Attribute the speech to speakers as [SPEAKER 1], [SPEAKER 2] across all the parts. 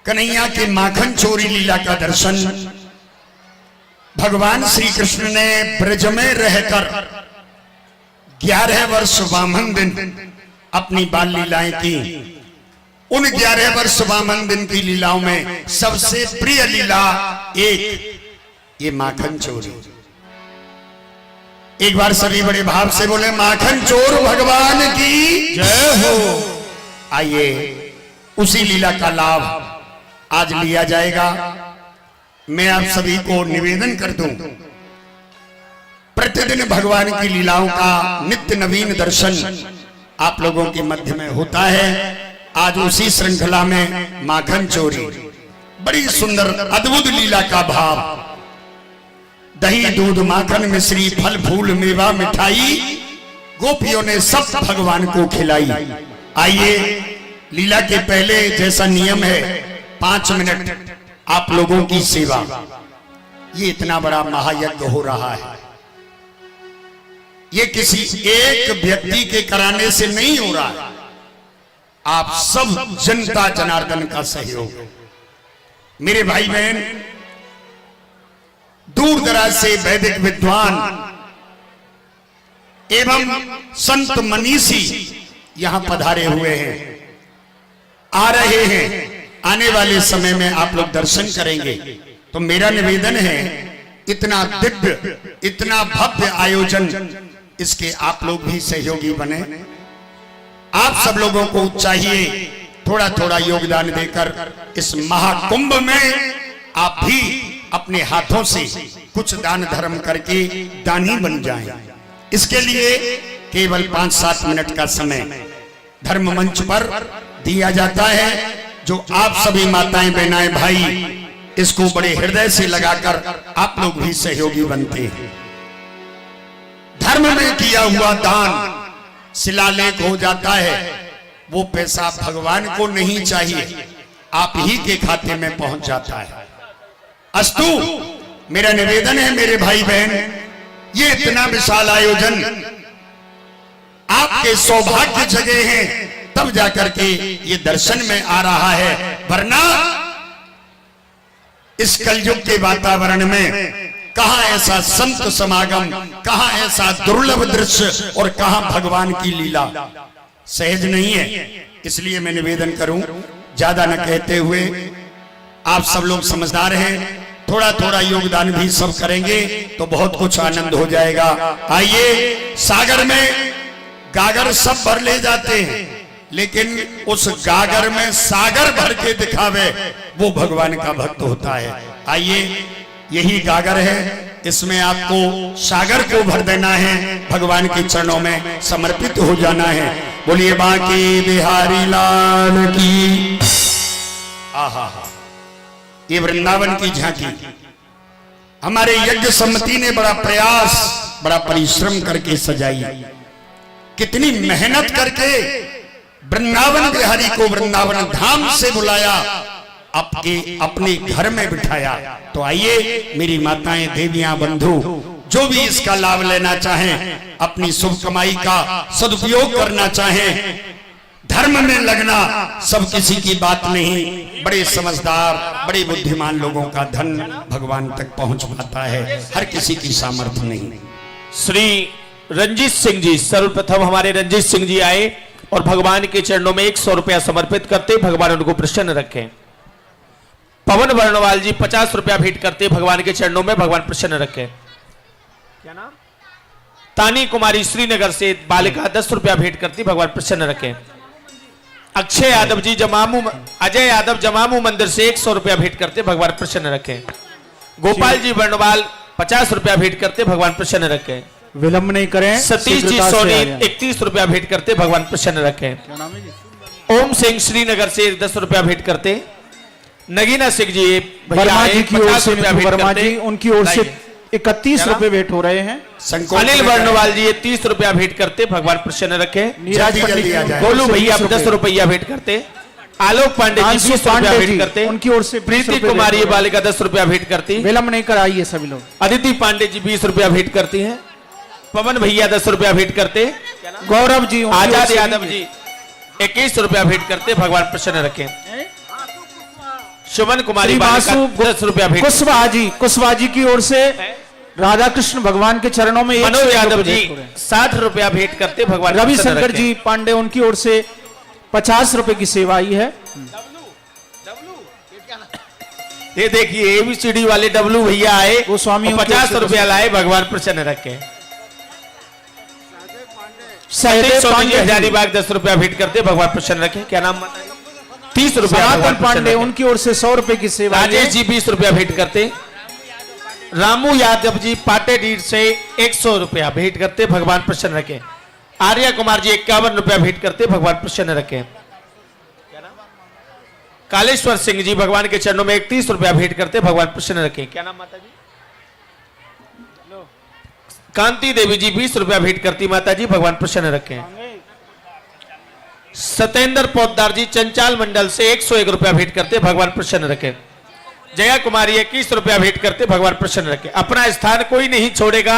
[SPEAKER 1] कन्हैया के माखन चोरी लीला का दर्शन भगवान श्री कृष्ण ने ब्रज में रहकर 11 वर्ष वामन दिन अपनी बाल लीलाएं की। उन 11 वर्ष वामन दिन की लीलाओं में सबसे प्रिय लीला एक ये माखन चोरी। एक बार सभी बड़े भाव से बोले माखन चोर भगवान की
[SPEAKER 2] जय हो।
[SPEAKER 1] आइए उसी लीला का लाभ आज लिया जाएगा। मैं आप सभी को निवेदन कर दूं, प्रतिदिन भगवान की लीलाओं का नित्य नवीन दर्शन आप लोगों के मध्य में होता है। आज उसी श्रृंखला में माखन चोरी, बड़ी सुंदर अद्भुत लीला का भाव। दही दूध माखन मिश्री फल फूल मेवा मिठाई गोपियों ने सब भगवान को खिलाई। आइए लीला के पहले जैसा नियम है 5 मिनट आप लोगों की सेवा। ये इतना बड़ा महायज्ञ हो रहा है, ये किसी एक व्यक्ति के कराने से नहीं हो रहा है, आप सब जनता जनार्दन का सहयोग। मेरे भाई बहन दूर दराज से वैदिक विद्वान एवं संत मनीषी यहां पधारे हुए हैं, आ रहे हैं। आने वाले समय में आप लोग दर्शन करेंगे। तो मेरा निवेदन है, इतना दिव्य इतना भव्य आयोजन, इसके आप लोग भी सहयोगी बने। आप सब लोगों को चाहिए थोड़ा थोड़ा योगदान देकर इस महाकुंभ में आप भी अपने हाथों से कुछ दान धर्म करके दानी बन जाएं। इसके लिए केवल 5-7 मिनट का समय धर्म मंच पर दिया जाता है, जो आप सभी माताएं बहनाएं भाई इसको बड़े हृदय से लगाकर आप लोग भी सहयोगी बनते हैं। धर्म में किया हुआ दान शिलालेख हो जाता है, वो पैसा भगवान को नहीं चाहिए, आप ही के खाते में पहुंच जाता है। अस्तु, मेरा निवेदन है मेरे भाई बहन, ये इतना विशाल आयोजन आपके सौभाग्य जगह है, तब जाकर के ये दर्शन में आ रहा है। वरना इस कलयुग के वातावरण में कहां ऐसा संत समागम, कहां ऐसा दुर्लभ दृश्य और कहां भगवान की लीला सहज नहीं है। इसलिए मैं निवेदन करूं, ज्यादा न कहते हुए, आप सब लोग समझदार हैं, थोड़ा थोड़ा योगदान भी सब करेंगे तो बहुत कुछ आनंद हो जाएगा। आइए, सागर में गागर सब भर ले जाते हैं, लेकिन उस गागर में सागर भर के दिखावे वो भगवान का भक्त होता है। आइए, यही गागर है, इसमें आपको सागर को भर देना है, भगवान के चरणों में समर्पित हो जाना है। बोलिए बांके बिहारी लाल की। आहा, ये वृंदावन की झांकी हमारे यज्ञ समिति ने बड़ा प्रयास बड़ा परिश्रम करके सजाई। कितनी मेहनत करके वृंदावन बिहारी को वृंदावन धाम से बुलाया, आपके अपने घर में बिठाया। तो आइए मेरी माताएं देवियां बंधु, जो भी इसका लाभ लेना चाहें, अपनी शुभ कमाई का सदुपयोग करना चाहें, धर्म में लगना सब किसी की बात नहीं। बड़े समझदार बड़े बुद्धिमान लोगों का धन भगवान तक पहुंच पाता है, हर किसी की सामर्थ्य नहीं।
[SPEAKER 2] श्री रंजीत सिंह जी, सर्वप्रथम हमारे रंजीत सिंह जी आए और भगवान के चरणों में 100 रुपया समर्पित करते, भगवान उनको प्रसन्न रखें। पवन वर्णवाल जी 50 रुपया भेंट करते, भगवान के चरणों में भगवान प्रसन्न रखें। क्या नाम? तानी कुमारी श्रीनगर से बालिका 10 रुपया भेंट करती, भगवान प्रसन्न रखें। अक्षय यादव जी जमामू, अजय यादव जमामू मंदिर से 100 रुपया भेंट करते, भगवान प्रसन्न रखें। गोपाल जी वर्णवाल 50 रुपया भेंट करते, भगवान प्रसन्न रखें।
[SPEAKER 3] विलंब नहीं करें।
[SPEAKER 2] सतीश जी सोनी 31 रुपया भेंट करते, भगवान प्रसन्न रखें। ओम सिंह श्रीनगर से 10 रुपया भेंट करते। नगीना सिंह जी
[SPEAKER 3] वर्मा जी की ओर से, वर्मा जी उनकी ओर से 31 रुपए भेंट हो रहे हैं।
[SPEAKER 2] अनिल वर्णवाल जी 30 रुपया भेंट करते, भगवान प्रसन्न रखें। गोलू भैया 10 रुपया भेंट करते। आलोक पांडे जी 20 रुपया भेंट करते,
[SPEAKER 3] उनकी ओर से।
[SPEAKER 2] प्रीति कुमारी बालिका 10 रुपया भेंट करती।
[SPEAKER 3] विलंब नहीं कराइए सभी लोग।
[SPEAKER 2] अदिति पांडे जी 20 रुपया भेंट करती हैं। पवन भैया 10 रुपया भेंट करते।
[SPEAKER 3] गौरव जी,
[SPEAKER 2] आजाद यादव जी 21 रुपया भेंट करते, भगवान प्रसन्न रखें। सुमन कुमारी
[SPEAKER 3] श्री
[SPEAKER 2] बालिका
[SPEAKER 3] वासु
[SPEAKER 2] 10 रुपया भेंट।
[SPEAKER 3] कुशवाहा जी की ओर से राधा कृष्ण भगवान के चरणों में
[SPEAKER 2] मनोज यादव जी
[SPEAKER 3] भेंट हो रहे हैं।
[SPEAKER 2] 60 रुपया भेंट करते भगवान प्रसन्न
[SPEAKER 3] रविशंकर
[SPEAKER 2] रखें।
[SPEAKER 3] जी पांडे उनकी ओर से 50 रुपए की सेवा आई है।
[SPEAKER 2] ये देखिए एबीसीडी वाले डब्लू भैया आए,
[SPEAKER 3] गोस्वामी
[SPEAKER 2] और
[SPEAKER 3] उनकी ओर
[SPEAKER 2] 50
[SPEAKER 3] से
[SPEAKER 2] रुपया लाए, भगवान प्रसन्न रखे।
[SPEAKER 3] सहदेव
[SPEAKER 2] स्वामी जी
[SPEAKER 3] पांडे
[SPEAKER 2] हजारीबाग 10 रुपया भेंट करते भगवान प्रसन्न रखे। क्या नाम माता जी? 30 रुपया भगवान
[SPEAKER 3] सनातन
[SPEAKER 2] प्रसन्न
[SPEAKER 3] पांडे
[SPEAKER 2] रखें।
[SPEAKER 3] उनकी ओर से 100 रुपए की सेवा आई है।
[SPEAKER 2] राजेश जी 20 रुपया भेंट करते। रामू यादव जी पाटेडीर से 100 रुपया भेंट करते भगवान प्रसन्न रखे। आर्या कुमार जी 51 रुपया भेंट करते भगवान प्रसन्न रखे। कालेश्वर सिंह जी भगवान के चरणों में 31 रुपया भेंट करते भगवान प्रसन्न रखे। क्या नाम माता जी? कांति देवी जी 20 रुपया भेंट करती माता जी, भगवान प्रसन्न रखे। सतेंद्र पोद्दार जी चंचाल मंडल से 101 रुपया भेंट करते भगवान प्रसन्न रखे। जया कुमारी 21 रुपया भेंट करते भगवान प्रसन्न रखे। अपना स्थान कोई नहीं छोड़ेगा।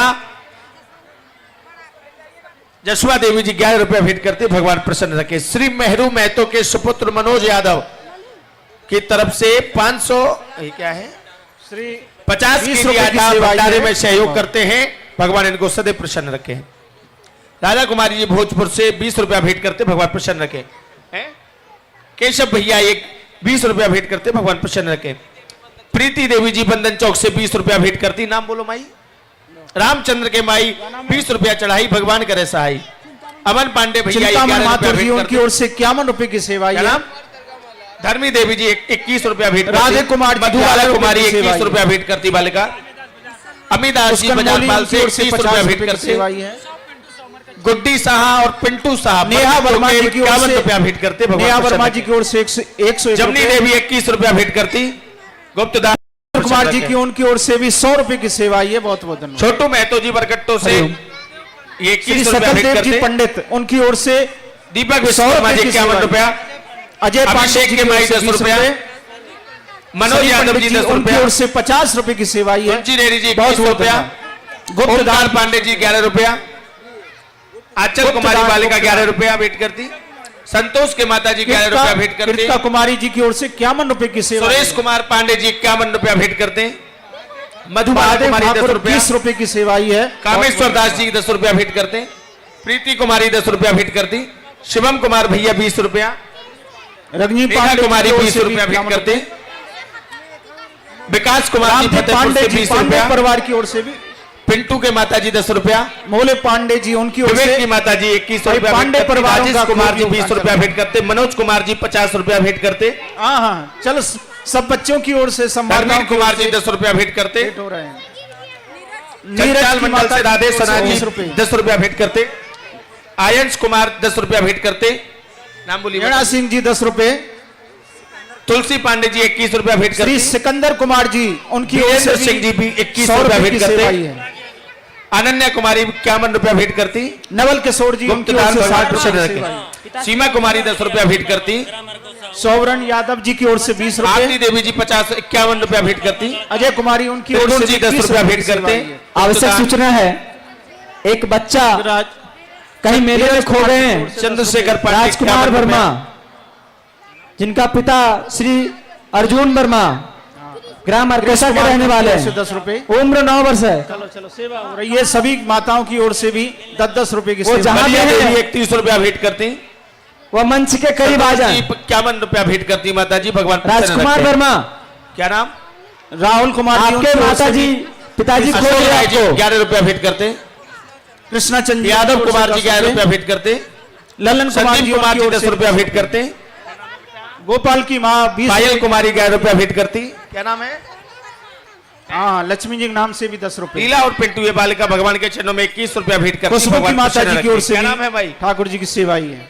[SPEAKER 2] जशवा देवी जी 11 रुपया भेंट करते भगवान प्रसन्न रखे। श्री मेहरू महतो के सुपुत्र मनोज यादव की तरफ से 500 क्या है
[SPEAKER 3] श्री
[SPEAKER 2] 50
[SPEAKER 3] 20
[SPEAKER 2] के
[SPEAKER 3] रुपए
[SPEAKER 2] लिए
[SPEAKER 3] की
[SPEAKER 2] आटा
[SPEAKER 3] सेवा आई
[SPEAKER 2] भंडारे
[SPEAKER 3] है।
[SPEAKER 2] में सहयोग करते हैं, भगवान इनको सदैव प्रसन्न रखे। राधा कुमारी जी भोजपुर से 20 रुपया भेंट करते भगवान प्रसन्न रखे। केशव भैया 20 रुपया भेंट करते भगवान प्रसन्न रखे। प्रीति देवी जी बंधन चौक से 20 रुपया भेंट करती। नाम बोलो माई। रामचंद्र के माई 20 रुपया चढ़ाई, भगवान करे सहाय। अमन पांडे भैया
[SPEAKER 3] चिंतामण
[SPEAKER 2] 11 रुपया
[SPEAKER 3] माथुर जी
[SPEAKER 2] भेंट
[SPEAKER 3] उनकी
[SPEAKER 2] करते।
[SPEAKER 3] ओर से 51 रुपए की सेवा आई
[SPEAKER 2] क्या
[SPEAKER 3] है।
[SPEAKER 2] नाम? धर्मी देवी जी 21 रुपया भेंट
[SPEAKER 3] राधे
[SPEAKER 2] करती।
[SPEAKER 3] कुमार जी
[SPEAKER 2] मधुबाला
[SPEAKER 3] 11
[SPEAKER 2] कुमारी
[SPEAKER 3] रुपए की सेवा
[SPEAKER 2] 21 रुपया भेंट करती बालिका। अमिताभ जी
[SPEAKER 3] पुष्कर
[SPEAKER 2] बाजार
[SPEAKER 3] मौली
[SPEAKER 2] पाल
[SPEAKER 3] उनकी
[SPEAKER 2] से
[SPEAKER 3] ओर से
[SPEAKER 2] 21 रुपया
[SPEAKER 3] 50
[SPEAKER 2] भेंट
[SPEAKER 3] रुपए की
[SPEAKER 2] करते।
[SPEAKER 3] सेवा आई है।
[SPEAKER 2] गुड्डी साहा और पिंटू साहा
[SPEAKER 3] नेहा वर्मा जी की ओर
[SPEAKER 2] 51
[SPEAKER 3] से
[SPEAKER 2] रुपया भेंट करते भगवान
[SPEAKER 3] नेहा
[SPEAKER 2] प्रसन्न
[SPEAKER 3] वर्मा
[SPEAKER 2] रखे।
[SPEAKER 3] जी की ओर से 101
[SPEAKER 2] जमनी देवी 21 रुपया भेंट करती। गुप्तदास
[SPEAKER 3] कुमार जी की उनकी ओर से भी 100 रुपए की सेवा आई है। बहुत बहुत धन्यवाद।
[SPEAKER 2] छोटू महतो जी बरकट्टो से
[SPEAKER 3] हरिओम।
[SPEAKER 2] ये
[SPEAKER 3] श्री
[SPEAKER 2] 21 रुपया भेंट
[SPEAKER 3] सकलदेव जी
[SPEAKER 2] करते।
[SPEAKER 3] पंडित उनकी ओर से
[SPEAKER 2] दीपक
[SPEAKER 3] 100
[SPEAKER 2] विश्वकर्मा
[SPEAKER 3] रुपए
[SPEAKER 2] जी
[SPEAKER 3] की
[SPEAKER 2] 51
[SPEAKER 3] सेवा।
[SPEAKER 2] रुपया।
[SPEAKER 3] अजय पांडे
[SPEAKER 2] अभिषेक
[SPEAKER 3] जी
[SPEAKER 2] के
[SPEAKER 3] की ओर
[SPEAKER 2] माई
[SPEAKER 3] से
[SPEAKER 2] 10
[SPEAKER 3] 20
[SPEAKER 2] रुपया।
[SPEAKER 3] रुपए।
[SPEAKER 2] मनोज
[SPEAKER 3] सनी
[SPEAKER 2] यादव
[SPEAKER 3] पंडित
[SPEAKER 2] जी
[SPEAKER 3] जी
[SPEAKER 2] 10
[SPEAKER 3] उनकी
[SPEAKER 2] रुपया।
[SPEAKER 3] ओर से 50 रुपए की सेवा आई है।
[SPEAKER 2] कुंची डेरी जी
[SPEAKER 3] बहुत
[SPEAKER 2] 21
[SPEAKER 3] बहुत
[SPEAKER 2] रुपया।
[SPEAKER 3] धन्यवाद।
[SPEAKER 2] ओमकार
[SPEAKER 3] गुप्तदान
[SPEAKER 2] पांडे जी 11 रुपया। आंचल
[SPEAKER 3] गुप्तदान,
[SPEAKER 2] कुमारी बालिका
[SPEAKER 3] गुप्तदान।
[SPEAKER 2] 11 रुपया भेंट करती। संतोष के माता जी 11 रुपया भेंट करते।
[SPEAKER 3] कृतिका कुमारी जी की ओर से 51 रुपए की सेवा।
[SPEAKER 2] सुरेश कुमार पांडे जी 51 रुपया भेंट करते। मधुबाला
[SPEAKER 3] महादेव
[SPEAKER 2] कुमारी 10
[SPEAKER 3] ठाकुर
[SPEAKER 2] रुपया।
[SPEAKER 3] 20 रुपए की सेवा आई है।
[SPEAKER 2] कामेश्वर दास जी 10 रुपया भेंट करते। प्रीति कुमारी 10 रुपया भेंट करती। शिवम कुमार भैया 20 रुपया।
[SPEAKER 3] रजनी
[SPEAKER 2] नेहा
[SPEAKER 3] पांडे
[SPEAKER 2] कुमारी
[SPEAKER 3] की ओर
[SPEAKER 2] 20
[SPEAKER 3] से भी
[SPEAKER 2] रुपया भेंट
[SPEAKER 3] 51
[SPEAKER 2] करते।
[SPEAKER 3] रुपए।
[SPEAKER 2] विकास कुमार जी
[SPEAKER 3] रामदेव
[SPEAKER 2] फतेहपुर
[SPEAKER 3] पांडे
[SPEAKER 2] से
[SPEAKER 3] जी
[SPEAKER 2] 20
[SPEAKER 3] पांडे
[SPEAKER 2] रुपया।
[SPEAKER 3] परिवार की ओर से भी।
[SPEAKER 2] पिंटू के माता जी 10 रुपया।
[SPEAKER 3] मोले पांडे जी उनकी ओर
[SPEAKER 2] विवेक
[SPEAKER 3] से
[SPEAKER 2] की माता जी 21
[SPEAKER 3] भाई
[SPEAKER 2] रुपया
[SPEAKER 3] पांडे
[SPEAKER 2] भेंट करते।
[SPEAKER 3] परिवारों
[SPEAKER 2] राजेश
[SPEAKER 3] का
[SPEAKER 2] कुमार जी
[SPEAKER 3] खूब
[SPEAKER 2] 20
[SPEAKER 3] योगदान
[SPEAKER 2] रुपया
[SPEAKER 3] चल
[SPEAKER 2] भेंट करते। मनोज कुमार जी 50 रुपया भेंट करते।
[SPEAKER 3] हाँ हाँ चलो सब बच्चों की ओर से संभावना
[SPEAKER 2] धर्मेंद्र कुमार जी 10 रुपया भेंट करते।
[SPEAKER 3] हो रहे हैं।
[SPEAKER 2] चंचाल
[SPEAKER 3] की
[SPEAKER 2] मंडल
[SPEAKER 3] माता
[SPEAKER 2] से
[SPEAKER 3] जी
[SPEAKER 2] राधे
[SPEAKER 3] की ओर से
[SPEAKER 2] सना जी
[SPEAKER 3] 20 रुपए।
[SPEAKER 2] 10 रुपया भेंट करते। आयंश कुमार 10 रुपया भेंट करते। नाम बोलिए।
[SPEAKER 3] मीणा सिंह जी 10 रुपए।
[SPEAKER 2] तुलसी पांडे जी 21 रुपया भेंट
[SPEAKER 3] श्री
[SPEAKER 2] करते।
[SPEAKER 3] सिकंदर कुमार जी उनकी ओर
[SPEAKER 2] वीरेंद्र
[SPEAKER 3] से
[SPEAKER 2] सिंह जी भी 21
[SPEAKER 3] 100
[SPEAKER 2] रुपया
[SPEAKER 3] रुपए
[SPEAKER 2] भेंट
[SPEAKER 3] की सेवा आई
[SPEAKER 2] करते।
[SPEAKER 3] है।
[SPEAKER 2] अनन्या कुमारी 51 रुपया भेंट करती।
[SPEAKER 3] नवल किशोर जी उनकी ओर
[SPEAKER 2] गुप्तदान
[SPEAKER 3] से
[SPEAKER 2] भगवान
[SPEAKER 3] 60
[SPEAKER 2] प्रसन्न
[SPEAKER 3] रुपए की सेवा आई
[SPEAKER 2] रखे।
[SPEAKER 3] है।
[SPEAKER 2] सीमा कुमारी 10 रुपया भेंट करती।
[SPEAKER 3] सौवरण यादव जी की ओर से 20
[SPEAKER 2] आरती
[SPEAKER 3] रुपए।
[SPEAKER 2] देवी जी 51 रुपया भेंट करती।
[SPEAKER 3] अजय कुमारी उनकी ओर
[SPEAKER 2] त्रिगुण
[SPEAKER 3] से
[SPEAKER 2] जी 10
[SPEAKER 3] 20
[SPEAKER 2] रुपया
[SPEAKER 3] रुपए
[SPEAKER 2] भेंट
[SPEAKER 3] की सेवा
[SPEAKER 2] करते।
[SPEAKER 3] आई है।
[SPEAKER 4] आवश्यक
[SPEAKER 2] गुप्तदान
[SPEAKER 4] सूचना है, एक बच्चा
[SPEAKER 3] राज
[SPEAKER 4] कहीं मेले में खो गए हैं।
[SPEAKER 2] चंद्रशेखर पांडे
[SPEAKER 4] राजकुमार
[SPEAKER 2] 51
[SPEAKER 4] वर्मा,
[SPEAKER 2] रुपया।
[SPEAKER 4] जिनका पिता श्री अर्जुन वर्मा ग्राम अरकेसा के रहने वाले
[SPEAKER 3] से
[SPEAKER 4] हैं।
[SPEAKER 3] 10 रुपए।
[SPEAKER 4] उम्र 9 वर्ष है।
[SPEAKER 3] चलो चलो सेवा हो रही है। सभी माताओं की ओर से भी 10-10 रुपए की
[SPEAKER 4] वो
[SPEAKER 3] सेवा।
[SPEAKER 4] जहां
[SPEAKER 2] मरिया
[SPEAKER 4] भी है,
[SPEAKER 2] देवी 31 रुपया भेंट करती।
[SPEAKER 4] वह मंच के करीब आ जाए।
[SPEAKER 2] 51 रुपया भेंट करती माता जी, भगवान प्रसन्न
[SPEAKER 4] राजकुमार
[SPEAKER 2] रखे।
[SPEAKER 4] वर्मा,
[SPEAKER 2] क्या नाम?
[SPEAKER 3] राहुल कुमार जी
[SPEAKER 4] आपके
[SPEAKER 3] उनकी ओर
[SPEAKER 4] माता
[SPEAKER 3] से
[SPEAKER 4] जी
[SPEAKER 3] भी
[SPEAKER 4] पिताजी खो
[SPEAKER 2] अशोक
[SPEAKER 4] गए
[SPEAKER 2] राय जी
[SPEAKER 4] आपको।
[SPEAKER 2] 11 रुपया भेंट करते।
[SPEAKER 3] कृष्णा चंद जी
[SPEAKER 2] यादव
[SPEAKER 3] उनकी ओर से
[SPEAKER 2] कुमार जी
[SPEAKER 3] 10
[SPEAKER 2] 11
[SPEAKER 3] रुपए।
[SPEAKER 2] रुपया भेंट करते।
[SPEAKER 3] ललन कुमार
[SPEAKER 2] संदीप
[SPEAKER 3] जी
[SPEAKER 2] कुमार
[SPEAKER 3] उनकी
[SPEAKER 2] जी
[SPEAKER 3] ओर
[SPEAKER 2] 10
[SPEAKER 3] से
[SPEAKER 2] रुपया भेंट करते।
[SPEAKER 3] गोपाल की माँ 20
[SPEAKER 2] पायल
[SPEAKER 3] रुपए।
[SPEAKER 2] कुमारी 11 रुपया भेंट करती। क्या नाम है?
[SPEAKER 3] हाँ लक्ष्मी जी के नाम से भी 10 रुपए।
[SPEAKER 2] लीला और पिंटू ये बालिका भगवान के चरणों में 21 रुपया भेंट करती।
[SPEAKER 3] खुशबू की
[SPEAKER 2] भगवान
[SPEAKER 3] माता
[SPEAKER 2] प्रसन्न
[SPEAKER 3] जी की ओर
[SPEAKER 2] रखे।
[SPEAKER 3] से
[SPEAKER 2] क्या
[SPEAKER 3] भी
[SPEAKER 2] नाम है भाई?
[SPEAKER 3] ठाकुर जी की सेवा आई है।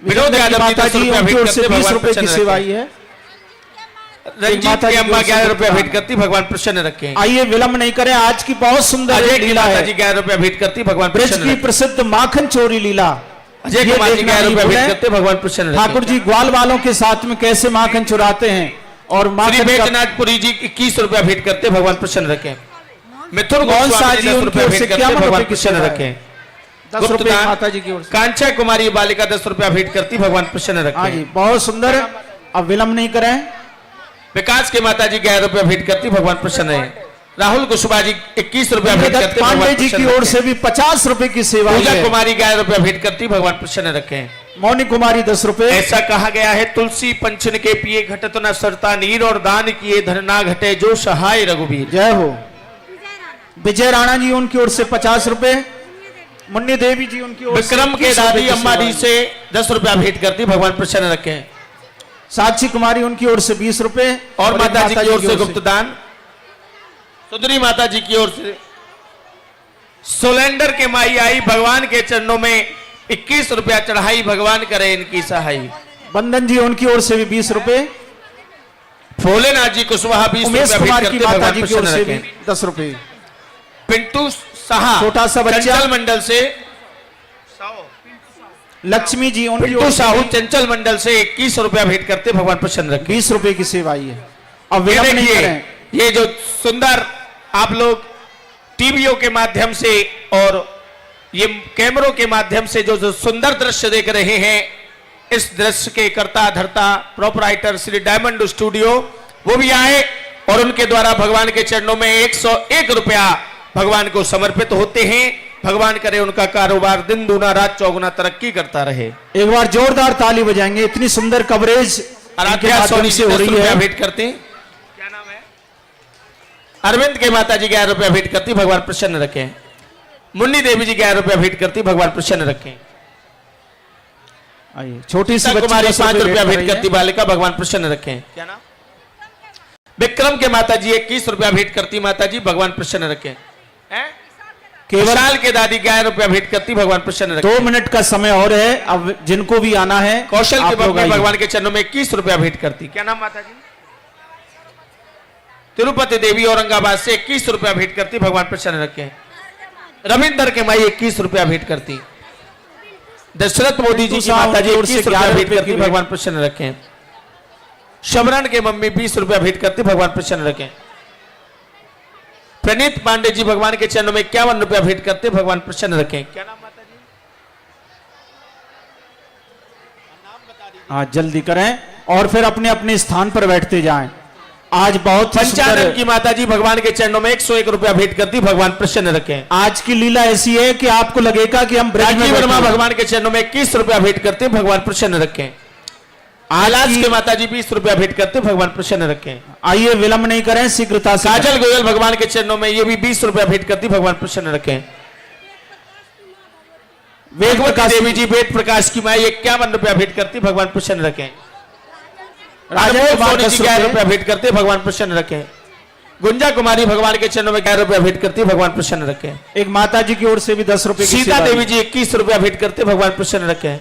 [SPEAKER 2] विनोद यादव जी
[SPEAKER 3] माता
[SPEAKER 2] 10
[SPEAKER 3] जी
[SPEAKER 2] रुपया
[SPEAKER 3] उनकी
[SPEAKER 2] भेंट
[SPEAKER 3] ओर से
[SPEAKER 2] करते।
[SPEAKER 3] 20
[SPEAKER 2] भगवान
[SPEAKER 3] रुपए की
[SPEAKER 2] प्रसन्न
[SPEAKER 3] सेवा
[SPEAKER 2] रखे।
[SPEAKER 3] आई है।
[SPEAKER 2] रंजीत
[SPEAKER 3] माता
[SPEAKER 2] की
[SPEAKER 3] जी की
[SPEAKER 2] अम्मा
[SPEAKER 3] ओर से
[SPEAKER 2] 11 रुपया
[SPEAKER 3] गुप्तदान।
[SPEAKER 2] भेंट करती। भगवान प्रसन्न रखे।
[SPEAKER 3] आइए विलंब नहीं करें। आज की बहुत सुंदर
[SPEAKER 2] अजय की
[SPEAKER 3] लीला
[SPEAKER 2] माता
[SPEAKER 3] है।
[SPEAKER 2] जी 11 रुपया भेंट करती। भगवान
[SPEAKER 3] ब्रज
[SPEAKER 2] प्रसन्न
[SPEAKER 3] की
[SPEAKER 2] रखे।
[SPEAKER 3] प्रसिद्ध माखन चोरी लीला।
[SPEAKER 2] अजय
[SPEAKER 3] ये
[SPEAKER 2] कुमार जी
[SPEAKER 3] देखना
[SPEAKER 2] 11
[SPEAKER 3] नहीं
[SPEAKER 2] रुपया भेंट
[SPEAKER 3] भूलें।
[SPEAKER 2] करते। भगवान प्रसन्न रखे।
[SPEAKER 3] ठाकुर जी ग्वाल वालों के साथ में कैसे माखन चुराते हैं और
[SPEAKER 2] श्री
[SPEAKER 3] माखन का
[SPEAKER 2] बैजनाथपुरी जी 21 रुपया भेंट करते। भगवान प्रसन्न रखे। मिथुन
[SPEAKER 3] कौन सा
[SPEAKER 2] गोस्वामी
[SPEAKER 3] जी
[SPEAKER 2] 10
[SPEAKER 3] उनकी
[SPEAKER 2] रुपया
[SPEAKER 3] ओर से
[SPEAKER 2] भेंट करते।
[SPEAKER 3] 51
[SPEAKER 2] भगवान
[SPEAKER 3] रुपए की
[SPEAKER 2] प्रसन्न
[SPEAKER 3] सेवा है।
[SPEAKER 2] रखे।
[SPEAKER 3] 10 रुपए
[SPEAKER 2] गुप्तदान।
[SPEAKER 3] माता जी की ओर से।
[SPEAKER 2] कांचा कुमारी बालिका 10 रुपया भेंट करती। भगवान प्रसन्न
[SPEAKER 3] हाँ
[SPEAKER 2] रखे।
[SPEAKER 3] जी बहुत सुंदर। अब विलंब नहीं करें।
[SPEAKER 2] विकास के माता जी 11 रुपया भेंट करती, भगवान प्रसन्न रहे। राहुल कुशवाहा जी 21 रुपया भेंट करते,
[SPEAKER 3] पांडे जी की ओर से भी 50 रुपए की सेवा
[SPEAKER 2] पूजा
[SPEAKER 3] है।
[SPEAKER 2] कुमारी 11 रुपया भेंट करती, भगवान प्रसन्न रखे।
[SPEAKER 3] मौनी कुमारी 10 रुपए।
[SPEAKER 2] ऐसा कहा गया है, तुलसी पंचन के पिए घटत न सरता नीर, और दान किए धन ना घटे जो सहाय रघुवीर।
[SPEAKER 3] जय हो। विजय राणा जी उनकी ओर से 50 रुपए। मुन्नी देवी जी उनकी ओर से
[SPEAKER 2] विक्रम के
[SPEAKER 3] 21 रुपए
[SPEAKER 2] दादी
[SPEAKER 3] की
[SPEAKER 2] अम्मा
[SPEAKER 3] सेवा
[SPEAKER 2] जी
[SPEAKER 3] है।
[SPEAKER 2] से 10 रुपया भेंट करती, भगवान प्रसन्न रखे।
[SPEAKER 3] साक्षी कुमारी उनकी ओर से 20 रुपए।
[SPEAKER 2] और माता जी की ओर से गुप्त दान। सुंदरी माता जी की ओर से सोलेंडर के माई आई, भगवान के चरणों में 21 रुपया चढ़ाई, भगवान करे इनकी सहाय।
[SPEAKER 3] बंदन जी उनकी ओर से भी 20 रुपए।
[SPEAKER 2] भोलेनाथ जी कुशवाहा 20
[SPEAKER 3] उमेश
[SPEAKER 2] रुपया
[SPEAKER 3] कुमार
[SPEAKER 2] भेंट
[SPEAKER 3] की
[SPEAKER 2] करते,
[SPEAKER 3] माता
[SPEAKER 2] भगवान
[SPEAKER 3] जी की ओर
[SPEAKER 2] प्रसन्न
[SPEAKER 3] से भी
[SPEAKER 2] रखे।
[SPEAKER 3] 10 रुपए।
[SPEAKER 2] पिंटू साहा
[SPEAKER 3] छोटा सा बच्चा।
[SPEAKER 2] चंचल मंडल से
[SPEAKER 3] लक्ष्मी जी उनकी
[SPEAKER 2] पिंटू
[SPEAKER 3] ओर से
[SPEAKER 2] साहू चंचल मंडल से 21 रुपया भेंट करते, भगवान प्रसन्न रखे।
[SPEAKER 3] 20 रुपए की सेवा आई है। अब
[SPEAKER 2] ये
[SPEAKER 3] विलंब नहीं
[SPEAKER 2] देखिए,
[SPEAKER 3] करें।
[SPEAKER 2] ये जो सुंदर आप लोग टीवियों के माध्यम से और ये कैमरों के माध्यम से जो सुंदर दृश्य देख रहे हैं, इस दृश्य के कर्ता धर्ता प्रोपराइटर श्री डायमंड स्टूडियो वो भी आए और उनके द्वारा भगवान के चरणों में 101 रुपया भगवान को समर्पित होते हैं। भगवान करे उनका कारोबार दिन दूना रात चौगुना तरक्की करता रहे।
[SPEAKER 3] एक बार जोरदार ताली बजाएंगे। इतनी सुंदर कवरेज इनके
[SPEAKER 2] आराध्या
[SPEAKER 3] माध्यम
[SPEAKER 2] सोनी
[SPEAKER 3] से हो रही है।
[SPEAKER 2] भेंट करते हैं। क्या नाम है? अरविंद के माता जी 11 रुपया भेंट करती, भगवान प्रसन्न रखें। मुन्नी देवी जी 11 रुपया भेंट करती, भगवान प्रसन्न रखें।
[SPEAKER 3] आइए, छोटी सी
[SPEAKER 2] कुमारी 5 रुपया भेंट
[SPEAKER 3] भेंट
[SPEAKER 2] करती, बालिका भगवान प्रसन्न रखें। क्या नाम? विक्रम के माता जी 21 रुपया भेंट करती, माता जी भगवान प्रसन्न रखें।
[SPEAKER 3] केवल
[SPEAKER 2] विशाल के दादी 11 रुपया भेंट करती, भगवान प्रसन्न रखें।
[SPEAKER 3] 2 मिनट का समय और है। अब जिनको भी आना है
[SPEAKER 2] कौशल के
[SPEAKER 3] आप लोग
[SPEAKER 2] बब्बी
[SPEAKER 3] आइए।
[SPEAKER 2] भगवान के चरणों में 21 रुपया भेंट करती। क्या नाम माता जी? तिरुपति देवी औरंगाबाद से 21 रुपया भेंट करती, भगवान प्रसन्न रखें। रविंदर के माई 21 रुपया भेंट करती। दशरथ मोदी जी की माता जी 21 रुपया भेंट करती, भगवान प्रसन्न रखें। शमरण के मम्मी 20 रुपया भेंट करती, भगवान प्रसन्न रखें। प्रणीत पांडे जी भगवान के चरणों में 51 रुपया भेंट करते, भगवान प्रसन्न रखें। क्या नाम माता जी?
[SPEAKER 3] हाँ, जल्दी करें और फिर अपने अपने स्थान पर बैठते जाएं। आज बहुत ही
[SPEAKER 2] पंचानन
[SPEAKER 3] सुंदर
[SPEAKER 2] की माता जी भगवान के चरणों में 101 रुपया भेंट करती, भगवान प्रसन्न रखें।
[SPEAKER 3] आज की लीला ऐसी है कि आपको लगेगा कि हम ब्रज में
[SPEAKER 2] राखी वर्मा
[SPEAKER 3] बैठे हैं।
[SPEAKER 2] भगवान के चरणों में 21 रुपया भेंट करते, भगवान प्रसन्न रखें। आलाज के माता जी 20 रुपया भेंट करते, भगवान प्रसन्न रखें।
[SPEAKER 3] आइए, विलंब नहीं करें, शीघ्रता से
[SPEAKER 2] काजल गोयल भगवान के चरणों में ये भी 20 रुपया भेंट करती, भगवान प्रसन्न रखें। वेदवती देवी जी वेद प्रकाश की माई 51 रुपया भेंट करती, भगवान प्रसन्न रखें।
[SPEAKER 3] राजा
[SPEAKER 2] सोनी जी 11 रुपया भेंट करते, भगवान प्रसन्न रखें। गुंजा कुमारी भगवान के चरणों में 11 रुपया भेंट करती, भगवान प्रसन्न रखें।
[SPEAKER 3] एक माता जी की ओर से भी 10 रुपए की
[SPEAKER 2] सीता
[SPEAKER 3] सेवा
[SPEAKER 2] देवी
[SPEAKER 3] है।
[SPEAKER 2] जी 21 रुपया भेंट करते, भगवान प्रसन्न रखें।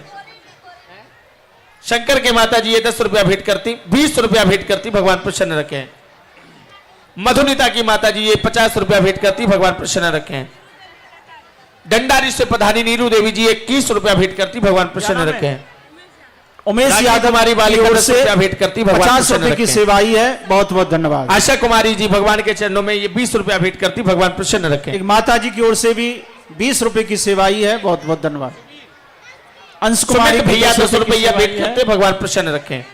[SPEAKER 2] शंकर के माता जी ये 10 रुपया भेंट करती, 20 रुपया भेंट करती, भगवान प्रसन्न रखें। मधुनिता की माता जी ये 50 रुपया भेंट करती, भगवान प्रसन्न रखें। डंडारी से प्रधानी नीरू देवी जी 21 रुपया भेंट करती, भगवान प्रसन्न रखें।
[SPEAKER 3] उमेश
[SPEAKER 2] राखी
[SPEAKER 3] यादव
[SPEAKER 2] कुमारी बालिका
[SPEAKER 3] की ओर
[SPEAKER 2] 10
[SPEAKER 3] से
[SPEAKER 2] रुपया भेंट करती, भगवान
[SPEAKER 3] 50
[SPEAKER 2] प्रसन्न
[SPEAKER 3] रुपए की
[SPEAKER 2] रखें।
[SPEAKER 3] सेवा आई है। बहुत बहुत धन्यवाद।
[SPEAKER 2] आशा कुमारी जी भगवान के चरणों में ये 20 रुपया भेंट करती, भगवान प्रसन्न रखें।
[SPEAKER 3] एक माता जी की ओर से भी 20 रुपए की सेवा आई है। बहुत बहुत धन्यवाद। अंश कुमारी
[SPEAKER 2] सुमित भैया 10
[SPEAKER 3] की
[SPEAKER 2] रुपया
[SPEAKER 3] सेवा
[SPEAKER 2] भेंट
[SPEAKER 3] आई है।
[SPEAKER 2] करते, भगवान प्रसन्न रखें।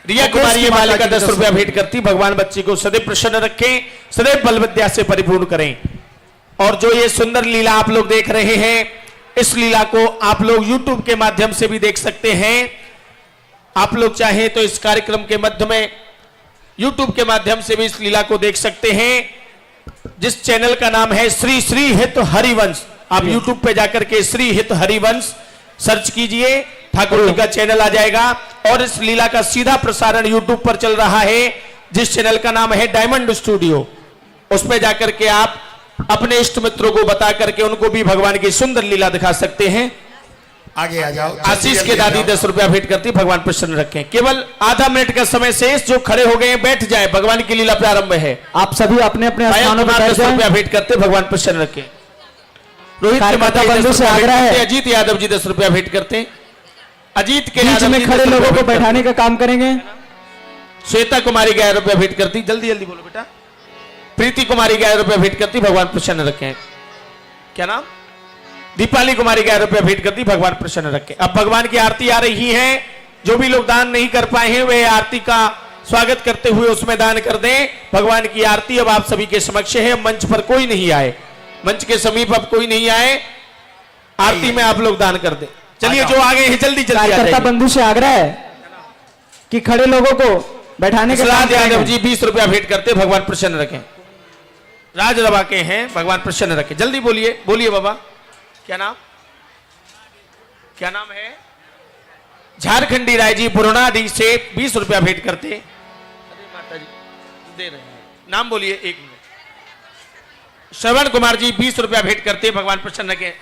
[SPEAKER 2] रिया
[SPEAKER 3] मुकेश
[SPEAKER 2] कुमारी ये
[SPEAKER 3] की माता
[SPEAKER 2] बालिका
[SPEAKER 3] जी
[SPEAKER 2] 10
[SPEAKER 3] 10
[SPEAKER 2] रुपया भेंट करती, भगवान बच्ची को सदैव प्रसन्न रखें, सदैव बल विद्या से परिपूर्ण करें। और जो ये सुंदर लीला आप लोग देख रहे हैं, इस लीला को आप लोग YouTube के माध्यम से भी देख सकते हैं। आप लोग चाहें तो इस कार्यक्रम के मध्य में YouTube के माध्यम से भी इस लीला को देख सकते हैं, जिस चैनल का नाम है श्री श्री हित हरिवंश। आप YouTube पे जाकर के श्री हित हरिवंश सर्च कीजिए, ठाकुर जी का चैनल आ जाएगा। और इस लीला का सीधा प्रसारण YouTube पर चल रहा है, जिस चैनल का नाम है डायमंड स्टूडियो। उस पे जाकर के आप अपने इष्ट मित्रों को बता करके उनको भी भगवान की सुंदर लीला दिखा सकते हैं।
[SPEAKER 1] आगे आ जाओ।
[SPEAKER 2] आशीष के दादी 10 रुपया भेंट करती, भगवान प्रसन्न रखें। केवल आधा मिनट का समय शेष, जो खड़े हो गए हैं बैठ जाए, भगवान की लीला प्रारंभ है।
[SPEAKER 4] आप सभी अपने अपने
[SPEAKER 2] आया
[SPEAKER 4] स्थानों पर
[SPEAKER 2] कुमार
[SPEAKER 4] बैठ
[SPEAKER 2] 10 रुपया
[SPEAKER 4] जाएं।
[SPEAKER 2] भेंट करते, भगवान प्रसन्न रखें। रोहित के
[SPEAKER 4] कार्यकर्ता
[SPEAKER 2] माता जी 10
[SPEAKER 4] बंधु से
[SPEAKER 2] रुपया भेंट
[SPEAKER 4] आग्रह है।
[SPEAKER 2] करते, अजीत यादव जी 10 रुपया भेंट करते। अजीत के
[SPEAKER 4] बीच
[SPEAKER 2] यादव
[SPEAKER 4] में
[SPEAKER 2] जी
[SPEAKER 4] खड़े
[SPEAKER 2] 10 रुपया
[SPEAKER 4] लोगों को
[SPEAKER 2] भेंट करते।
[SPEAKER 4] बैठाने का काम करेंगे।
[SPEAKER 2] श्वेता कुमारी 11 रुपया भेंट करती, जल्दी जल्दी बोलो बेटा। प्रीति कुमारी 11 रुपया भेंट करती, भगवान प्रसन्न रखें। क्या नाम? दीपाली कुमारी 11 रुपया भेंट करती, भगवान प्रसन्न रखें। अब भगवान की आरती आ रही है। जो भी लोग दान नहीं कर पाए हैं वे आरती का स्वागत करते हुए उसमें दान कर दें। भगवान की आरती अब आप सभी के समक्ष है। मंच पर कोई नहीं आए, मंच के समीप अब कोई नहीं आए, आरती में आप लोग दान कर दें। चलिए जो आगे हैं जल्दी जल्दी आ
[SPEAKER 4] कार्यकर्ता
[SPEAKER 2] जाइए।
[SPEAKER 4] बंधु से आग्रह है कि खड़े लोगों को बैठाने के
[SPEAKER 2] प्रहलाद
[SPEAKER 4] काम
[SPEAKER 2] यादव
[SPEAKER 4] करें।
[SPEAKER 2] जी 20 रुपया भेंट करते, भगवान प्रसन्न रखें। राज रवा के हैं, भगवान प्रसन्न रखें। जल्दी बोलिए, बोलिए बाबा, क्या नाम, क्या नाम है? झारखंडी राय जी पुरानाडी से 20 रुपया भेंट करते। अरे माता जी दे रहे हैं, नाम बोलिए, 1 मिनट। श्रवण कुमार जी 20 रुपया भेंट करते, भगवान प्रसन्न रखें।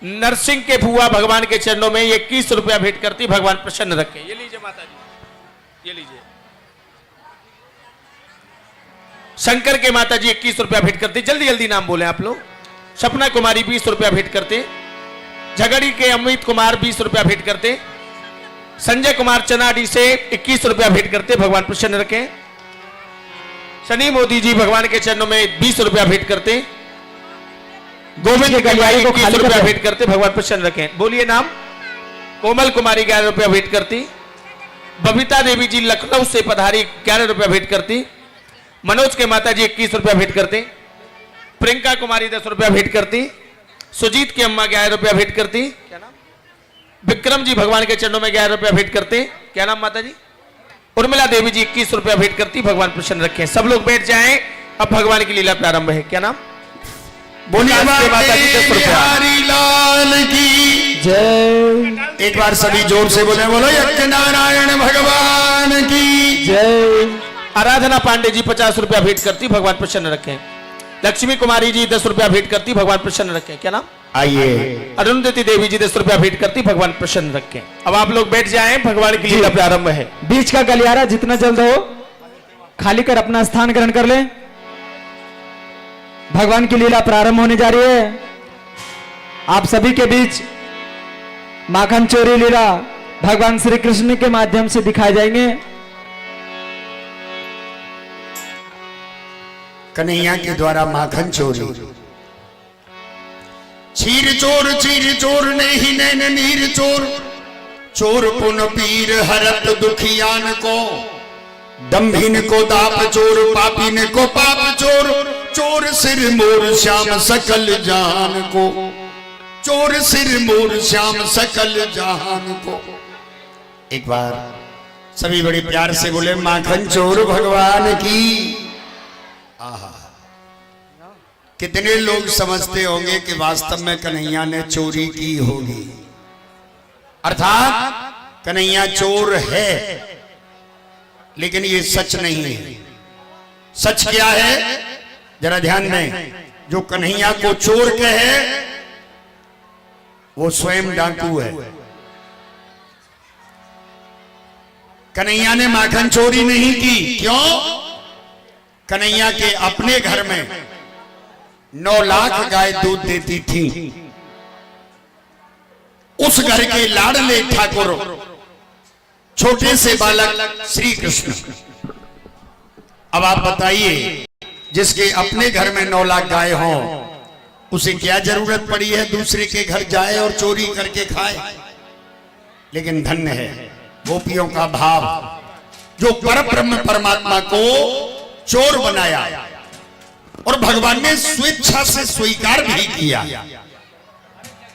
[SPEAKER 2] नरसिंह के फुआ भगवान के चरणों में 21 रुपया भेंट करती, भगवान प्रसन्न रखें। ये लीजिए माता जी, ये लीजिए। शंकर के माता जी 21 रुपया भेंट करते, जल्दी जल्दी नाम बोले आप लोग। सपना कुमारी 20 रुपया भेंट करते। झगड़ी के अमित कुमार 20 रुपया भेंट करते। संजय कुमार चनाडी से 21 रुपया भेंट करते, भगवान प्रसन्न रखें। सनी मोदी जी भगवान के चरणों में 20 रुपया भेंट करते। गोविंद गलियारी को 21 रुपया भेंट करते, भगवान प्रसन्न रखें। बोलिए नाम। कोमल कुमारी 11 रुपया भेंट करती। बबीता देवी जी लखनऊ से पधारी 11 रुपया भेंट करती। मनोज के माता जी 21 रुपया भेंट करते। प्रियंका कुमारी 10 रुपया भेंट करती। सुजीत की अम्मा 11 रुपया भेंट करती। क्या नाम? विक्रम जी भगवान के चरणों में 11 रुपया भेंट करते। क्या नाम माता जी? उर्मिला देवी जी 21 रुपया भेंट करती, भगवान प्रसन्न रखें। सब लोग बैठ जाएं, अब भगवान की लीला प्रारंभ है। क्या नाम?
[SPEAKER 1] बोलिए
[SPEAKER 2] माता जी 10 रुपया।
[SPEAKER 1] बिहारी लाल की
[SPEAKER 4] जय
[SPEAKER 1] एक बार सभी जोर से बोले, बोलो यज्ञ नारायण भगवान की
[SPEAKER 4] जय।
[SPEAKER 2] आराधना पांडे जी 50 रुपया भेंट करती, भगवान प्रसन्न रखें। लक्ष्मी कुमारी जी 10 रुपया भेंट करती, भगवान प्रसन्न रखें। क्या नाम?
[SPEAKER 1] आइए।
[SPEAKER 2] अरुंधति देवी जी 10 रुपया भेंट करती, भगवान प्रसन्न रखें। अब आप लोग बैठ जाएं, भगवान की लीला प्रारंभ है।
[SPEAKER 4] बीच का गलियारा जितना जल्द हो खाली कर अपना स्थान ग्रहण कर ले। भगवान की लीला प्रारंभ होने जा रही है। आप सभी के बीच माखन चोरी लीला भगवान श्री कृष्ण के माध्यम से दिखाए जाएंगे।
[SPEAKER 1] कन्हैया के द्वारा माखन चोरी। चीर चोर नहीं नैन नीर चोर, चोर पुन पीर हरत दुखियान को, दम्भिन को दाप चोर, पापीन को पाप चोर, चोर सिर मोर श्याम सकल जहान को, चोर सिर मोर श्याम सकल जहान को। एक बार सभी बड़े प्यार से बोले, माखन चोर भगवान की। आहा, कितने लोग समझते होंगे कि वास्तव में कन्हैया ने चोरी की होगी, अर्थात कन्हैया चोर है, लेकिन ये सच नहीं है। सच क्या है जरा ध्यान दें। जो कन्हैया को चोर कहे वो स्वयं डाकू है। कन्हैया ने माखन चोरी नहीं की। क्यों? कन्हैया के अपने घर में 9 लाख गाय दूध देती थी। उस घर के लाडले ठाकुर छोटे से बालक श्री कृष्ण। अब आप बताइए, जिसके अपने घर में 9 लाख गाय हों, उसे क्या जरूरत पड़ी है दूसरे के घर जाए और चोरी करके खाए? लेकिन धन्य है गोपियों का भाव, जो परब्रह्म परमात्मा को चोर बनाया और भगवान ने स्वेच्छा से स्वीकार भी किया।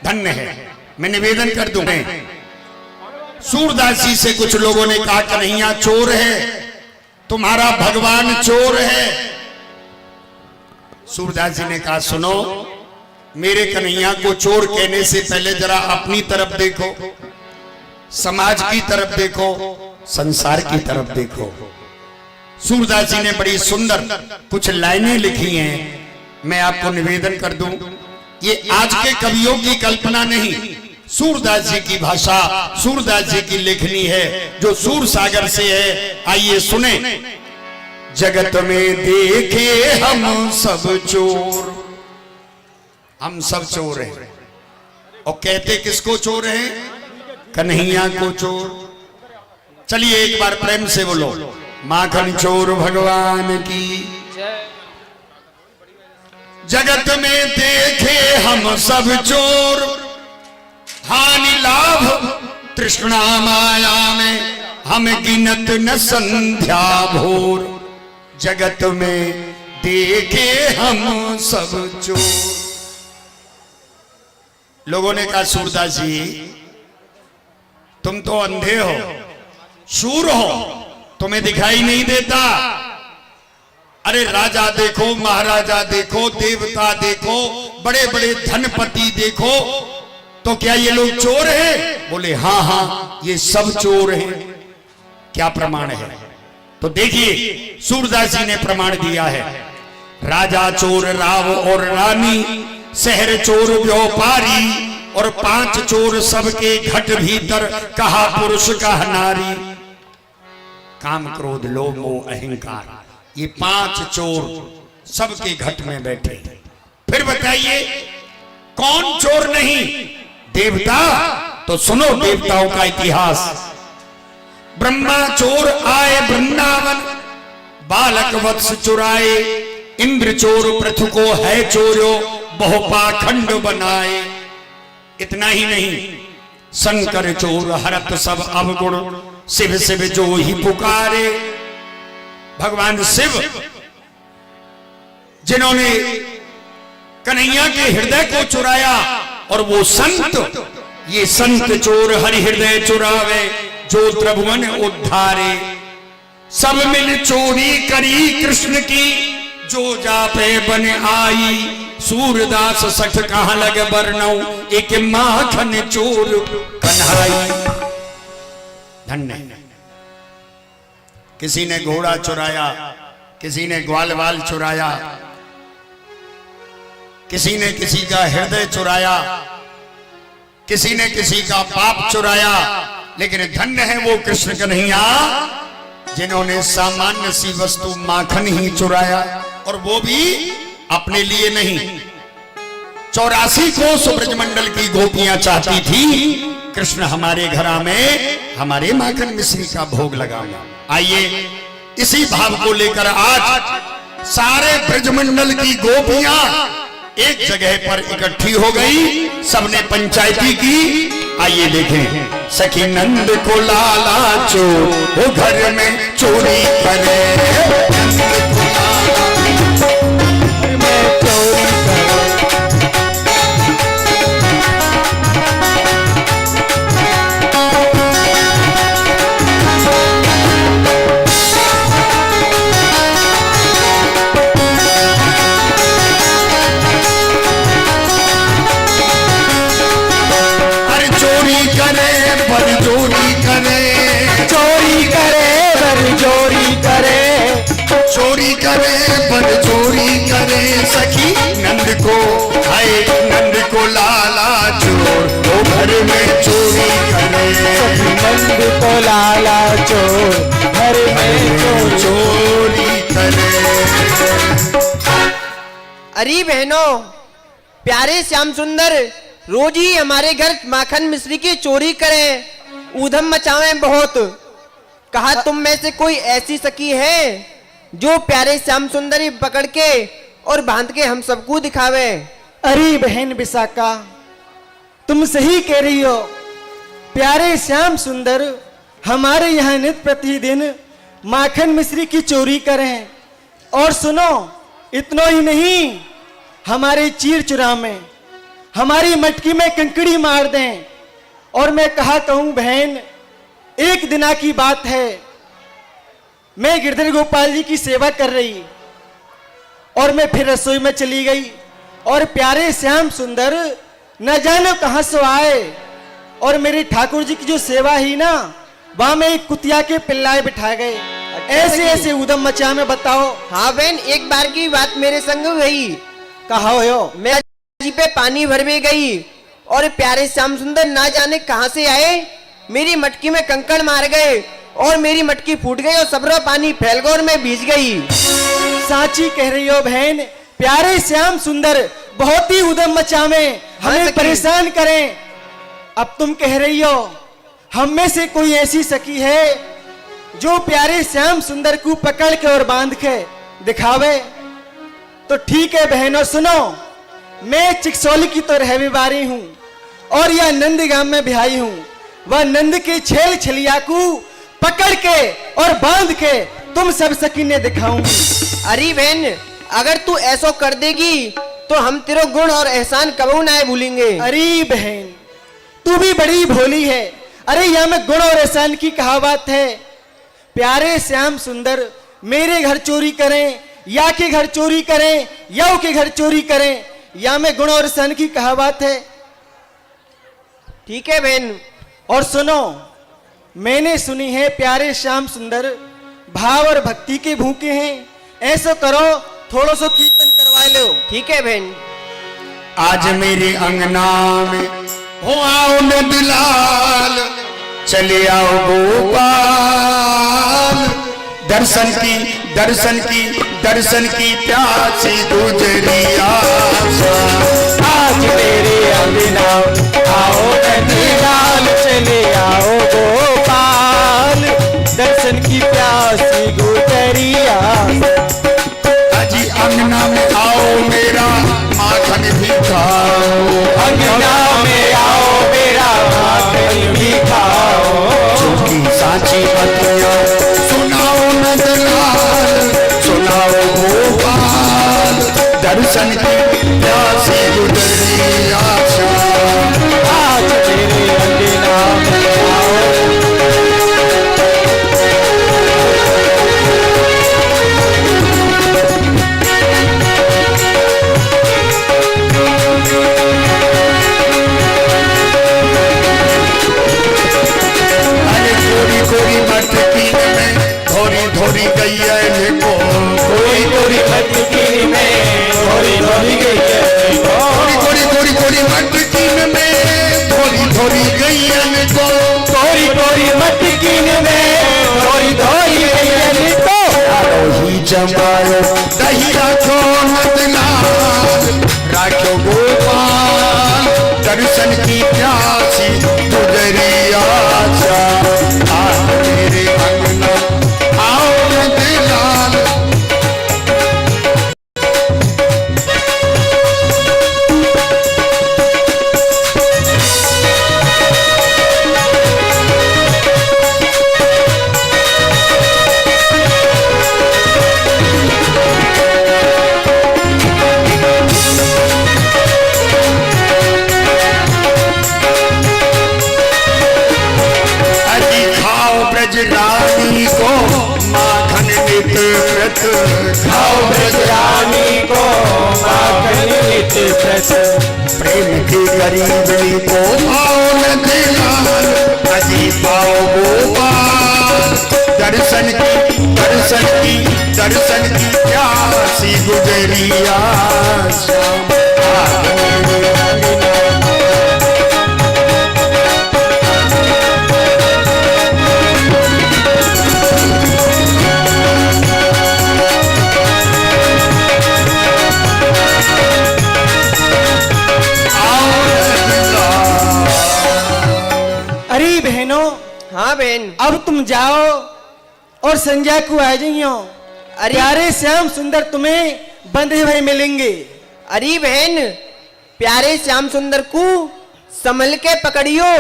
[SPEAKER 1] धन्य है। मैं निवेदन कर दूं, सूरदास जी से कुछ लोगों ने कहा कन्हैया चोर है, तुम्हारा भगवान चोर है। सूरदास जी ने कहा सुनो, मेरे कन्हैया को चोर कहने से पहले जरा अपनी तरफ देखो, समाज की तरफ देखो, संसार की तरफ देखो। सूरदास जी ने बड़ी सुंदर कुछ लाइनें लिखी हैं, मैं आपको निवेदन कर दूं। ये आज के कवियों की कल्पना नहीं, सूरदास जी की भाषा, सूरदास जी की लेखनी है, जो सूर सागर से है। आइए सुने। जगत में देखे हम सब चोर, हम सब चोर हैं, और कहते किसको चोर हैं? कन्हैया को चोर। चलिए एक बार प्रेम से बोलो, माखन चोर भगवान की। जगत में देखे हम सब चोर, हानि लाभ तृष्णा माया में हम गिनत न संध्या भोर, जगत में देखे हम सब चोर। लोगों ने कहा सूरदास जी तुम तो अंधे हो, शूर हो, तुम्हें दिखाई नहीं देता। अरे राजा देखो, महाराजा देखो, देवता देखो, बड़े बड़े धनपति देखो, तो क्या ये लोग चोर हैं? बोले हाँ हाँ ये सब चोर हैं। क्या प्रमाण है? तो देखिए सूरदास जी ने प्रमाण दिया है। राजा चोर राव और रानी, शहर चोर व्यापारी, और 5 चोर सबके घट भीतर, कहा पुरुष कहा नारी। काम क्रोध लोभ मोह अहंकार, ये 5 चोर सबके घट में बैठे। फिर बताइए कौन चोर नहीं? देवता। तो सुनो देवताओं का इतिहास। ब्रह्मा चोर आए वृंदावन, बालक वत्स चुराए, इंद्र चोर पृथु को है चोरो, बहुपाखंड बनाए। इतना ही नहीं, शंकर चोर हरत सब अवगुण, शिव शिव जो ही पुकारे। भगवान शिव जिन्होंने कन्हैया के हृदय को चुराया, और वो संत, ये संत चोर हरि हृदय चुरावे, जो त्रिभुवन उद्धारे। सब मिल चोरी करी कृष्ण की, जो जापे बन आई। सूरदास सठ कहां लग बरनऊ, एक माखन चोर कन्हाई। धन्य। किसी ने घोड़ा चुराया, किसी ने ग्वाल वाल चुराया, किसी ने किसी का हृदय चुराया, किसी ने किसी का पाप चुराया, लेकिन धन्य है वो कृष्ण कन्हैया जिन्होंने सामान्य सी वस्तु माखन ही चुराया, और वो भी अपने लिए नहीं। 84 कोस ब्रजमंडल की गोपियां चाहती थी कृष्ण हमारे घरा में हमारे माखन मिश्री का भोग लगाना। आइए इसी भाव को लेकर आज सारे ब्रजमंडल की गोपियां एक जगह पर इकट्ठी हो गई, सबने पंचायती की। आइए देखें। सखी नंद को लाला चोर, वो घर में चोरी करे, चोरी करे पर चोरी करे। सखी नंद को हाय नंद को लाला चोर, वो घर में चोरी करे।
[SPEAKER 4] सखी नंद को लाला चोर, घर में
[SPEAKER 1] चोरी करे।
[SPEAKER 5] अरे बहनों, प्यारे श्याम सुंदर रोज ही हमारे घर माखन मिश्री की चोरी करें, ऊधम मचावे बहुत। कहा तुम में से कोई ऐसी सखी है जो प्यारे श्याम सुंदरी पकड़ के और बांध के हम सबको दिखावे।
[SPEAKER 4] अरे बहन विशाखा, तुम सही कह रही हो। प्यारे श्याम सुंदर हमारे यहाँ नित्य प्रतिदिन माखन मिश्री की चोरी करें, और सुनो इतना ही नहीं, हमारे चीर चुरा में हमारी मटकी में कंकड़ी मार दें। और मैं कहा कहूं बहन, एक दिना की बात है, मैं गिरधर गोपाल जी की सेवा कर रही, और मैं फिर रसोई में चली गई, और प्यारे श्याम सुंदर न जानो कहां से आए, और मेरे ठाकुर जी की जो सेवा ही ना, वहां में एक कुतिया के पिल्लाए बिठा गए। ऐसे ऐसे उदम मचा में बताओ।
[SPEAKER 5] हाँ बहन, एक बार की बात मेरे संग हुई।
[SPEAKER 4] कहा हो?
[SPEAKER 5] मैं जी पे पानी भरवे गई, और प्यारे श्याम सुंदर ना जाने कहां से आए, मेरी मटकी में कंकड़ मार गए, और मेरी मटकी फूट गई, और सबरा पानी फैल गया और मैं भीज गई।
[SPEAKER 4] साची कह रही हो बहन, प्यारे श्याम सुंदर बहुत ही उदम मचावे, हमें परेशान करें। अब तुम कह रही हो हम में से कोई ऐसी सखी है जो प्यारे श्याम सुंदर को पकड़ के और बांध के दिखावे। तो ठीक है बहनों, सुनो, मैं चिकसौली की तो रहनेवारी हूँ, और यह नंदगाम में बिहाई हूँ। वह नंद के छेल छलिया को पकड़ के और बांध के तुम सब सकीने दिखाऊंगी।
[SPEAKER 5] अरे बहन, अगर तू ऐसा कर देगी तो हम तेरे गुण और एहसान कबू ना भूलेंगे।
[SPEAKER 4] अरे बहन, तू भी बड़ी भोली है। अरे यहाँ में गुण और एहसान की कहावत है। प्यारे श्याम सुंदर मेरे घर चोरी करें या के घर चोरी करें या के घर चोरी करें, यहाँ में गुण और एहसान की कहावत है।
[SPEAKER 5] ठीक है बहन।
[SPEAKER 4] और सुनो, मैंने सुनी है प्यारे श्याम सुंदर भाव और भक्ति के भूखे हैं। ऐसा करो, थोड़ा सा कीर्तन करवा लो।
[SPEAKER 5] ठीक है बहन।
[SPEAKER 1] आज मेरे अंगना में हो आओ नंदलाल, चले आओ गोपाल, दर्शन की प्यासी गुजरिया।
[SPEAKER 3] आज मेरे अंगना आओ नंदलाल, चले आओ गोपाल, दर्शन की प्यासी गुजरिया।
[SPEAKER 1] अजी अंगना में आओ मेरा माखन भी खाओ,
[SPEAKER 3] अंगना में आओ मेरा माखन भी खाओ,
[SPEAKER 1] झूठी साची बतिया सुनाओ नंदलाल, सुनाओ गोपाल, दर्शन की प्यासी गुजरिया।
[SPEAKER 3] आज मेरे अंगना में आओ।
[SPEAKER 1] कोरी मटकी में धोरी धोरी गैया को,
[SPEAKER 3] कोई कोरी मटकी में थोड़ी थोड़ी गई है,
[SPEAKER 1] कोरी मटकी में धोरी धोरी गैया को,
[SPEAKER 3] कोरी कोरी मटकी में थोड़ी थोड़ी गई है तो।
[SPEAKER 1] ही जमायो दही राखो नंदलाल, राखो गोपाल, दर्शन की प्यासी गुजरिया। आज मेरे अंगना आओ नंदलाल। ब्रजरानी को माखन नित व्रत,
[SPEAKER 3] खाओ ब्रजरानी को माखन नित व्रत,
[SPEAKER 1] प्रेम की गरीबी को पाओ नंदलाल, अजी पाओ गोपाल, दर्शन की प्यासी गुजरिया।
[SPEAKER 4] अरे बहनों,
[SPEAKER 5] हाँ बहन।
[SPEAKER 4] अब तुम जाओ और संध्या को आ जाइयो।
[SPEAKER 5] अरे
[SPEAKER 4] प्यारे श्याम सुंदर तुम्हें बंधे हुए मिलेंगे।
[SPEAKER 5] अरे बहन, प्यारे श्याम सुंदर को संभल के पकड़ियो।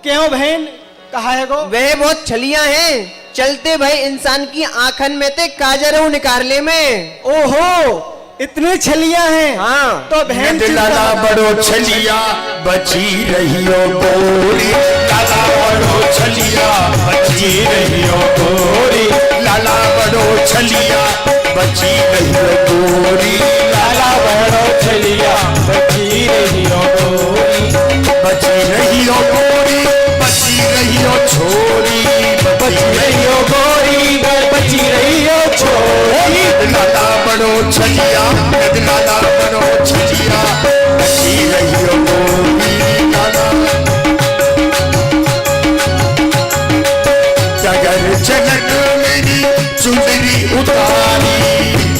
[SPEAKER 4] क्यों बहन, कहा है गो?
[SPEAKER 5] वह बहुत छलियां हैं, चलते भाई इंसान की आंखन में ते काजरों निकालने में।
[SPEAKER 4] ओहो, इतने छलियां हैं।
[SPEAKER 5] हाँ।
[SPEAKER 4] तो बहन
[SPEAKER 1] लाला बड़ो छलिया बची रहियो गोरी, लाला बड़ो छलिया बची रहियो गोरी, लाला बड़ो छलिया बची रहियो गोरी,
[SPEAKER 3] लाला बड़ो छलिया बची रहियो गोरी,
[SPEAKER 1] बची रहियो गोरी, बची रहियो छोरी, बची रहियो गोरी,
[SPEAKER 3] बची रहियो छोरी,
[SPEAKER 1] लाला बड़ो छलिया, लाला बड़ो छलिया बची रहियो गोरी, लाला डगर चलत मेरी चुंदरी उतारी,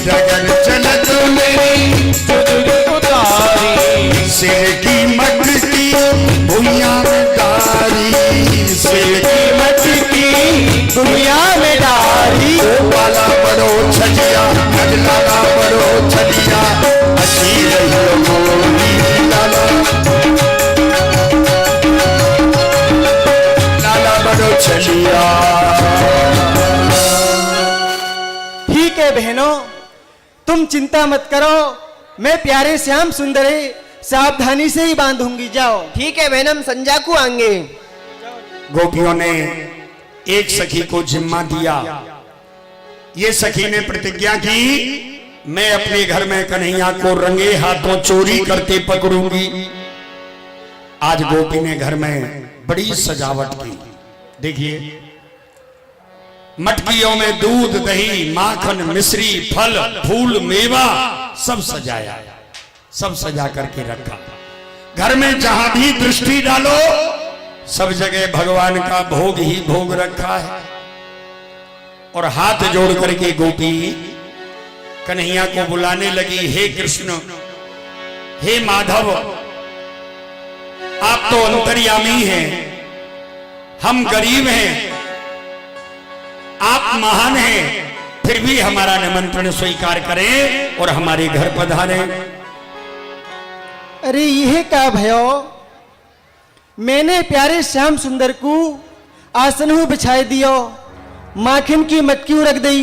[SPEAKER 1] डगर चलत मेरी
[SPEAKER 3] चुदरी उतारी,
[SPEAKER 1] सिर की मटकी भुइया में डारी, सिर की मटकी
[SPEAKER 3] दुनिया में डाली,
[SPEAKER 1] वाला बड़ो छलिया, लाला बड़ो छलिया बची रहियो गोरी, लाला लाला बड़ो छलिया।
[SPEAKER 4] तुम चिंता मत करो, मैं प्यारे श्याम सुंदर सावधानी से ही बांधूंगी। जाओ।
[SPEAKER 5] ठीक है बहन, हम संजा को आएंगे।
[SPEAKER 1] गोपियों ने एक सखी को जिम्मा दिया। ये सखी ने प्रतिज्ञा की, मैं अपने घर में कन्हैया को रंगे हाथों चोरी करते पकड़ूंगी। आज गोपी ने घर में बड़ी सजावट की। देखिए, मटकियों में दूध, दही, माखन, मिश्री, फल, फूल, मेवा सब सजाया, सब सजा करके रखा। घर में जहां भी दृष्टि डालो सब जगह भगवान का भोग ही भोग रखा है। और हाथ जोड़ करके गोपी कन्हैया को बुलाने लगी, हे कृष्ण, हे माधव, आप तो अंतर्यामी हैं, हम गरीब हैं, आप महान हैं, फिर भी हमारा निमंत्रण स्वीकार करें और हमारे घर पधारें।
[SPEAKER 4] अरे यह क्या भयो, मैंने प्यारे श्याम सुंदर को आसन बिछाए दियो, माखन की मटकी रख दी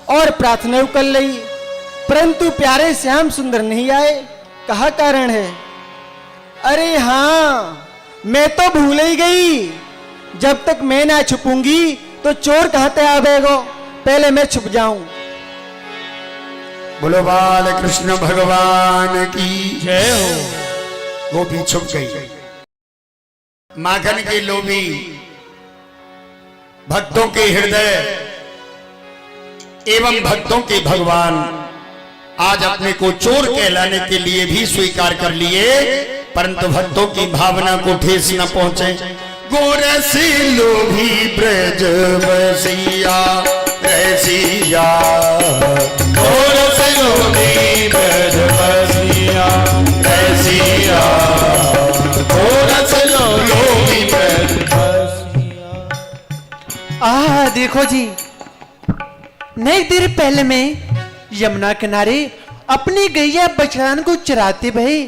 [SPEAKER 4] और प्रार्थना कर ली, परंतु प्यारे श्याम सुंदर नहीं आए। कहा कारण है? अरे हाँ, मैं तो भूल ही गई, जब तक मैं ना छुपूंगी तो चोर कहते आवेगो, पहले मैं छुप जाऊं।
[SPEAKER 1] बोलो बाल कृष्ण भगवान की
[SPEAKER 2] जय हो।
[SPEAKER 1] गोपी छुप गई। माखन के लोभी भक्तों के हृदय एवं भक्तों के भगवान आज अपने को चोर कहलाने के लिए भी स्वीकार कर लिए, परंतु भक्तों की भावना को ठेस न पहुंचे। गोरसी लोभी ब्रज बसिया रसिया, गोरसी लोभी ब्रज बसिया रसिया, गोरसी लोभी ब्रज बसिया।
[SPEAKER 6] देखो जी, नहीं देर पहले मैं यमुना किनारे अपनी गैया बछड़ान को चराते भये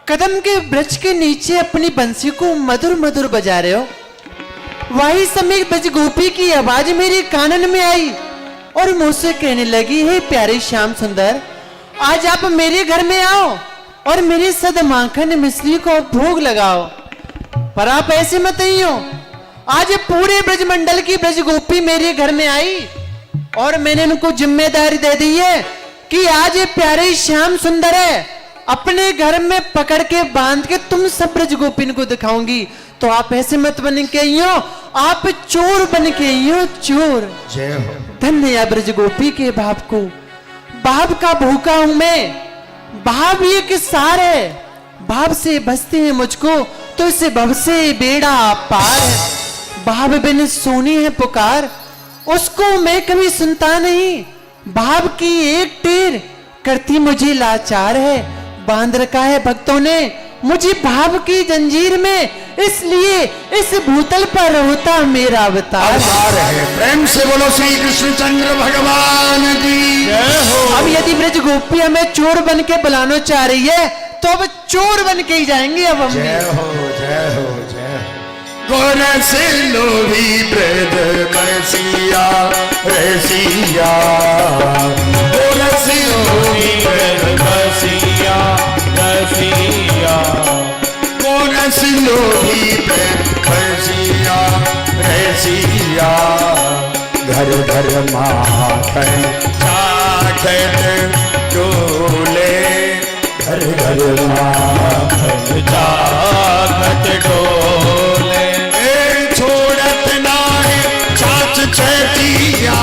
[SPEAKER 6] कदम के वृक्ष के नीचे अपनी बंसी को मधुर मधुर बजा रहे हो। वही समय ब्रज गोपी की आवाज मेरे कानन में आई और मुझसे कहने लगी, हे प्यारे श्याम सुंदर, आज आप मेरे घर में आओ और मेरे सद माखन मिश्री को भोग लगाओ। पर आप ऐसे मत ही हो, आज पूरे ब्रज मंडल की ब्रज गोपी मेरे घर में आई और मैंने उनको जिम्मेदारी दे दी है कि आज ये प्यारे श्याम सुंदर है, अपने घर में पकड़ के बांध के तुम सब ब्रज गोपिन को दिखाऊंगी। तो आप ऐसे मत बन के आई हो, आप चोर बन के आई हो, चोर।
[SPEAKER 1] जय हो।
[SPEAKER 6] धन्य या ब्रज गोपी के बाप को, बाप का भूखा हूं मैं, बाप ये किसार है, बाप से बसते हैं मुझको तो इसे भव से बेड़ा पार है। बाप बिन सोनी है पुकार, उसको मैं कभी सुनता नहीं, बाप की एक टेर करती मुझे लाचार है। बांध रखा है भक्तों ने मुझे भाव की जंजीर में, इसलिए इस भूतल पर होता मेरा अवतार
[SPEAKER 1] है। प्रेम से बोलो श्री कृष्णचंद्र भगवान की जय हो।
[SPEAKER 6] अब यदि ब्रज गोपी हमें चोर बन के बुलाना चाह रही है तो अब चोर बन के ही जाएंगे। अब हम
[SPEAKER 1] जय हो जय हो जय हो। गोरस लोभी ब्रज बसिया रसिया, गोरस लोभी ब्रज बसिया रसिया, गोरस लोभी ब्रज बसिया रसिया, घर घर माखन चाखत डोले, घर घर माखन चाखत डोले, छोड़त नाहे छाछ छतिया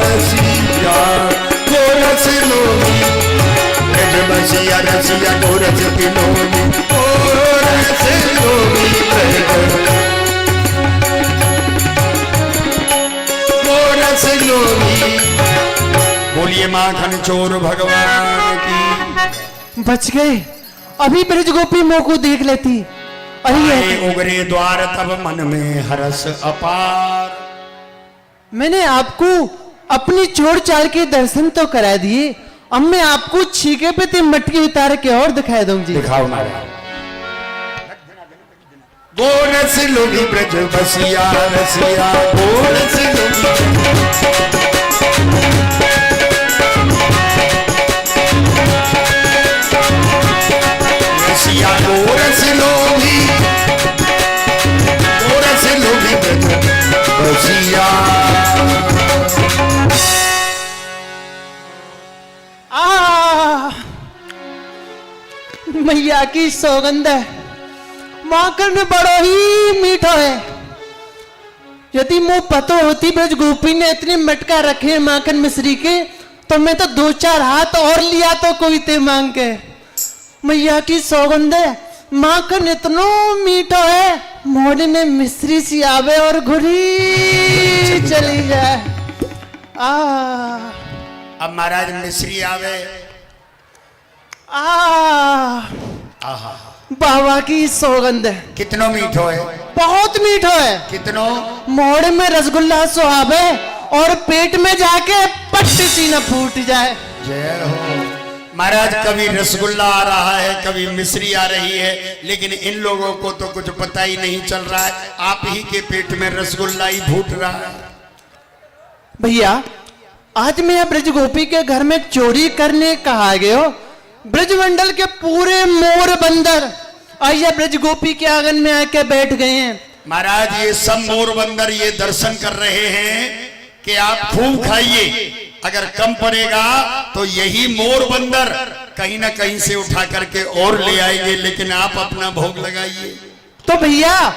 [SPEAKER 1] रसिया, गोरस लोभी ब्रज बसिया रसिया, गोरस लोभी, गोरस लोभी गोरस लोभी। बोलिए माखन चोर भगवान की।
[SPEAKER 6] बच गए, अभी ब्रज गोपी मोह को देख लेती।
[SPEAKER 1] आए उगरे द्वार तब मन में हरस अपार।
[SPEAKER 6] मैंने आपको अपनी चोर चाल के दर्शन तो करा दिए, अब मैं आपको छीके पे ते मटकी उतार के और दिखा दूंगी।
[SPEAKER 1] दिखाओ मारा। गोरस लोभी ब्रज बसिया रसिया, गोरस लोभी
[SPEAKER 6] मैया की सौगंध है, माखन बड़ो ही मीठो है। यदि मुंह पतो होती ब्रज गोपी ने इतने मटका रखे माखन मिश्री के, तो मैं तो 2-4 हाथ और लिया तो कोई ते मांग के। मैया की सौगंध है, माखन इतनो मीठो है, मोड़े में मिश्री सी आवे और घुरी चली जाए।
[SPEAKER 1] अब महाराज मिश्री आवे। आहा,
[SPEAKER 6] बाबा की सौगंध है,
[SPEAKER 1] कितनो मीठो है,
[SPEAKER 6] बहुत मीठो है।
[SPEAKER 1] कितनो
[SPEAKER 6] मोड़ में रसगुल्ला सुहावे और पेट में जाके पट्टी सी न फूट जाए।
[SPEAKER 1] जय हो महाराज। कभी रसगुल्ला आ रहा है, कभी मिश्री आ रही है, लेकिन इन लोगों को तो कुछ पता ही नहीं चल रहा है। आप ही के पेट में रसगुल्ला ही फूट रहा है।
[SPEAKER 6] भैया, आज मैं ब्रज गोपी के घर में चोरी करने कहा गयो। ब्रजमंडल के पूरे मोर बंदर आइया ब्रज गोपी के आंगन में आके बैठ गए हैं।
[SPEAKER 1] महाराज ये सब मोर बंदर ये दर्शन कर रहे हैं कि आप खूब खाइए, अगर कम पड़ेगा तो यही मोर बंदर कहीं ना कहीं से उठा करके और ले आएंगे, लेकिन आप अपना भोग लगाइए।
[SPEAKER 6] तो भैया,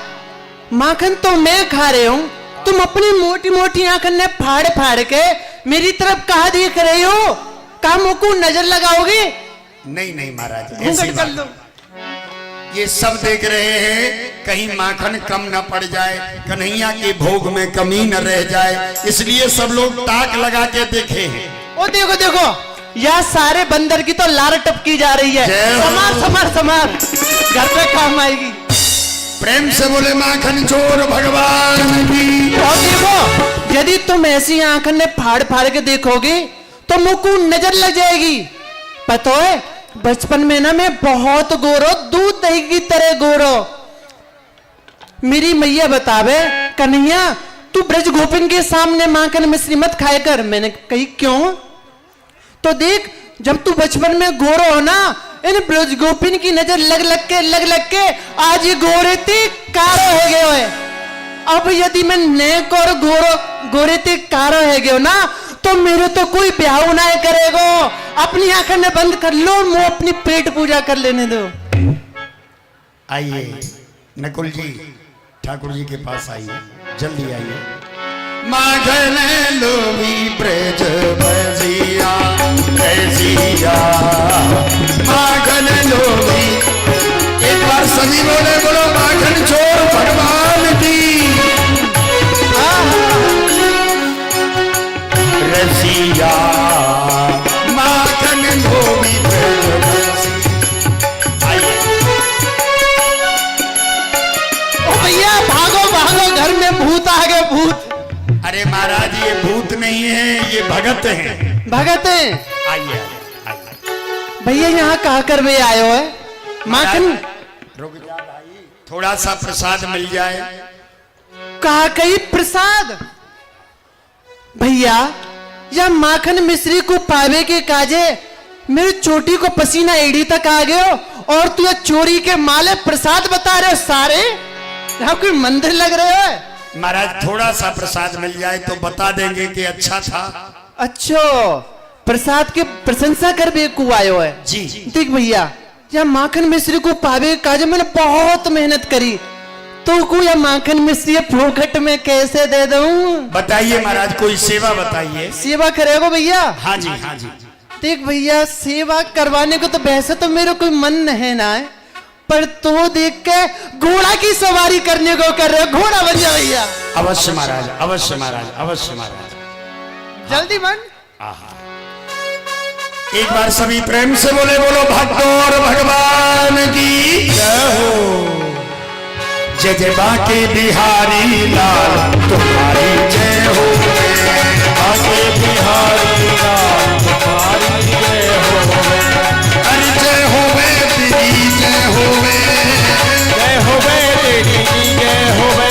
[SPEAKER 6] माखन तो मैं खा रहे हूँ, तुम अपनी मोटी मोटी आंखन ने फाड़ फाड़ के मेरी तरफ कहा देख रहे हो? कामों को नजर लगाओगे?
[SPEAKER 1] नहीं नहीं महाराज, ऐसी बात नहीं। ये सब देख रहे हैं कहीं माखन कम न पड़ जाए, कन्हैया के भोग में कमी न रह जाए, इसलिए सब लोग ताक लगा के देखे हैं।
[SPEAKER 6] ओ देखो देखो, यह सारे बंदर की तो लार टपकी जा रही है। समार समार समार, घर पे काम आएगी।
[SPEAKER 1] प्रेम से बोले माखन चोर भगवान की।
[SPEAKER 6] और देखो, यदि तुम ऐसी आंखन ने फाड़ फाड़ के देखोगे तो मुंह को नजर लग जाएगी। पता है, बचपन में ना मैं बहुत गोरो, दूध दही की तरह गोरो। मेरी मैया बतावे, कन्हैया तू ब्रज गोपिन के सामने माखन मिश्री मत खाए कर। मैंने कही क्यों? तो देख, जब तू बचपन में गोरो हो ना, इन ब्रज गोपिन की नजर लग लग के आज ये गोरे थे कारो हो गए हो। अब यदि मैं नेक और गोरे थे कारो है गयो ना, तो मेरे तो कोई ब्याह ना करेगो। अपनी आंखें ने बंद कर लो, मुंह अपनी पेट पूजा कर लेने दो।
[SPEAKER 1] आइए नकुल जी, ठाकुर जी के पास आइए, जल्दी आइए। माखन लोभी ब्रज बजिया बजिया, माखन लोभी। एक बार सभी बोले बोलो माखन चोर भगवान की। रसिया माखन लोभी ब्रज बजिया। आइए।
[SPEAKER 6] ओ भैया, भागो भागो, घर में भूत आ गए, भूत।
[SPEAKER 1] अरे महाराज, ये भूत नहीं है, ये भगत हैं।
[SPEAKER 6] भगत हैं?
[SPEAKER 1] आइए आइए।
[SPEAKER 6] भैया यहाँ कहा कर वे आयो है? माखन
[SPEAKER 1] रुक जा भाई, थोड़ा सा प्रसाद मिल जाए।
[SPEAKER 6] कहा कही प्रसाद? भैया, या माखन मिश्री को पावे के काजे मेरी चोटी को पसीना एड़ी तक आ गयो, और तू ये चोरी के माले प्रसाद बता रहे हो सारे? यहाँ कोई मंदिर लग रहे है?
[SPEAKER 1] महाराज थोड़ा सा प्रसाद मिल जाए तो बता देंगे कि अच्छा था।
[SPEAKER 6] अच्छा, प्रसाद की प्रशंसा कर भी को आयो है
[SPEAKER 1] जी।
[SPEAKER 6] देख भैया, या माखन मिश्री को पावे के काजे मैंने बहुत मेहनत करी, तो को या माखन मिश्री फोकट में कैसे दे दूं?
[SPEAKER 1] बताइए महाराज, कोई सेवा बताइए।
[SPEAKER 6] सेवा करेगो भैया?
[SPEAKER 1] हाँ जी हाँ जी।
[SPEAKER 6] देख भैया, सेवा करवाने को तो वैसे तो मेरा कोई मन है ना है, पर तो देख के घोड़ा की सवारी करने को कर रहे हो। घोड़ा बन जा भैया।
[SPEAKER 1] अवश्य महाराज, अवश्य महाराज, अवश्य महाराज,
[SPEAKER 6] जल्दी बन।
[SPEAKER 1] एक बार सभी प्रेम से बोले बोलो भक्तों और भगवान की जय हो। जय जय बाके बिहारी लाल तुम्हारी जय हो। बाके बिहारी लाल तुम्हारी जय हो। अरे जय हो वे तेरी जय हो वे, जय हो वे तेरी जय हो वे,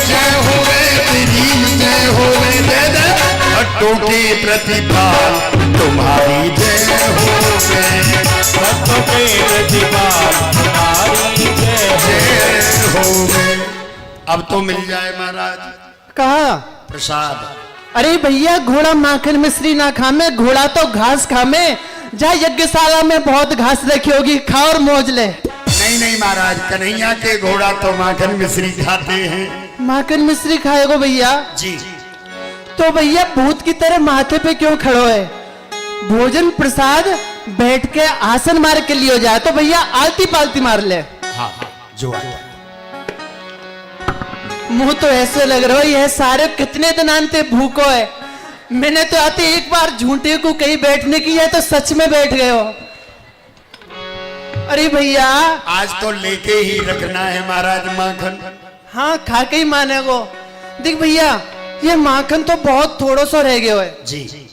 [SPEAKER 1] जय हो वे तेरी जय हो वे। दे दे भक्तों के प्रतिपाल तुम्हारी जय हो वे, भक्तों के प्रतिपाल तुम्हारी जय हो वे। अब तो मिल जाए महाराज
[SPEAKER 6] कहा
[SPEAKER 1] प्रसाद।
[SPEAKER 6] अरे भैया, घोड़ा माखन मिश्री ना खामे, घोड़ा तो घास खामे। जा यज्ञशाला में बहुत घास रखी होगी, खा और मौज ले।
[SPEAKER 1] नहीं नहीं महाराज, कन्हैया के घोड़ा तो माखन मिश्री खाते हैं।
[SPEAKER 6] माखन मिश्री खाएगो भैया?
[SPEAKER 1] जी।
[SPEAKER 6] तो भैया भूत की तरह माथे पे क्यों खड़ो है? भोजन प्रसाद बैठ के आसन मार के लियो जाए तो भैया आलती पालती मार ले।
[SPEAKER 1] हाँ जो
[SPEAKER 6] मुंह तो ऐसे लग रहा है यह सारे कितने दिन आनते भूखो है। मैंने तो आते एक बार झूठे को कहीं बैठने की है तो सच में बैठ गए हो। अरे भैया
[SPEAKER 1] आज तो लेके ही रखना है महाराज माखन।
[SPEAKER 6] हाँ खा के ही मानेगो। देख भैया ये माखन तो बहुत थोड़ा सा रह गया है
[SPEAKER 1] जी।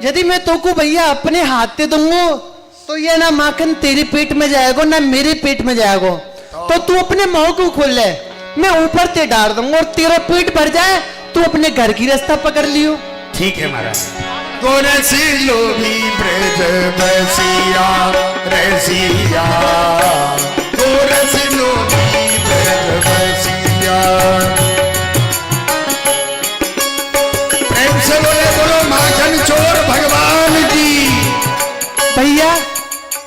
[SPEAKER 6] यदि मैं तो को भैया अपने हाथ से दूंगा तो ये ना माखन तेरे पेट में जाएगा ना मेरे पेट में जाएगा। तो तू अपने मुंह को खोल ले, मैं ऊपर से डाल दूंगा और तेरा पेट भर जाए तू अपने घर की रास्ता पकड़ लियो।
[SPEAKER 1] ठीक है महाराज। गोरसी लोभी ब्रज बसिया रसिया, गोरसी लोभी ब्रज बसिया। प्रेम से बोलो माखन चोर भगवान की।
[SPEAKER 6] भैया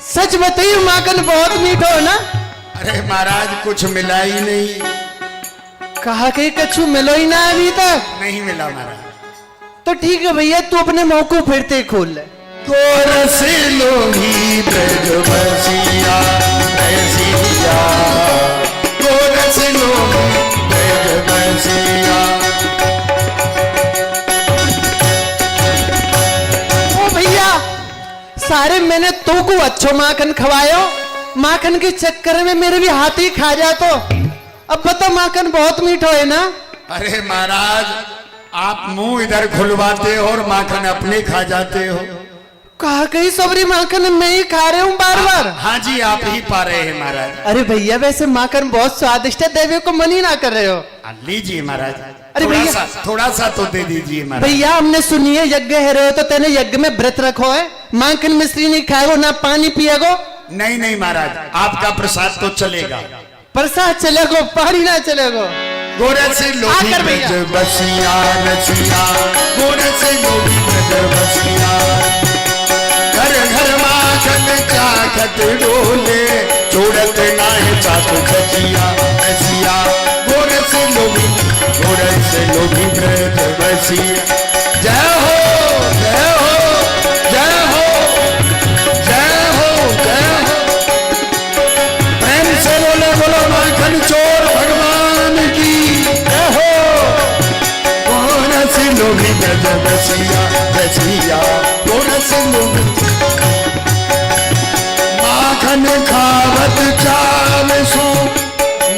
[SPEAKER 6] सच बताइए माखन बहुत मीठा हो ना?
[SPEAKER 1] अरे महाराज कुछ मिला ही नहीं।
[SPEAKER 6] कहा कहीं कछु मिलो ही ना अभी तक?
[SPEAKER 1] नहीं मिला महाराज।
[SPEAKER 6] तो ठीक है भैया तू अपने मुंह को फिरते खोल ले।
[SPEAKER 1] गोरसी लोभी ब्रज बसिया रसिया, गोरसी लोभी ब्रज बसिया।
[SPEAKER 6] ओ भैया सारे मैंने तो को अच्छो माखन खवायो, माखन के चक्कर में मेरे भी हाथ ही खा जा। तो अब बता माखन बहुत मीठा है ना?
[SPEAKER 1] अरे महाराज आप मुंह इधर खुलवाते हो और माखन अपने खा जाते हो।
[SPEAKER 6] कहा कहीं सबरी माखन मैं ही खा रहे हूँ बार बार।
[SPEAKER 1] हाँ जी आप ही पा रहे हैं महाराज।
[SPEAKER 6] अरे भैया वैसे माखन बहुत स्वादिष्ट है, देवी को मन ही ना कर रहे हो।
[SPEAKER 1] लीजिए महाराज।
[SPEAKER 6] अरे भैया
[SPEAKER 1] थोड़ा सा तो दे दीजिए महाराज।
[SPEAKER 6] भैया हमने सुनी है यज्ञ है रहे हो तो तेने यज्ञ में व्रत रखो है, माखन मिश्री नहीं खाएगो ना पानी पिएगो।
[SPEAKER 1] नहीं नहीं महाराज आपका प्रसाद तो चलेगा।
[SPEAKER 6] प्रसाद चलेगो पानी ना चलेगो।
[SPEAKER 1] गोरसी लोभी
[SPEAKER 6] आकर भैया।
[SPEAKER 1] ब्रज बसिया रसिया, गोरसी लोभी ब्रज बसिया। घर घर माखन चाखत डोले, छोड़त नाहे चाक खचिया रसिया। गोरसी लोभी ब्रज बसिया। जय हो जय हो जय हो जय हो जय हो। प्रेम से बोलो माखन चोर भगवान की जय हो। गोरसी लोभी ब्रज बसिया रसिया, गोरसी लोभी। माखन खावत चाव सो,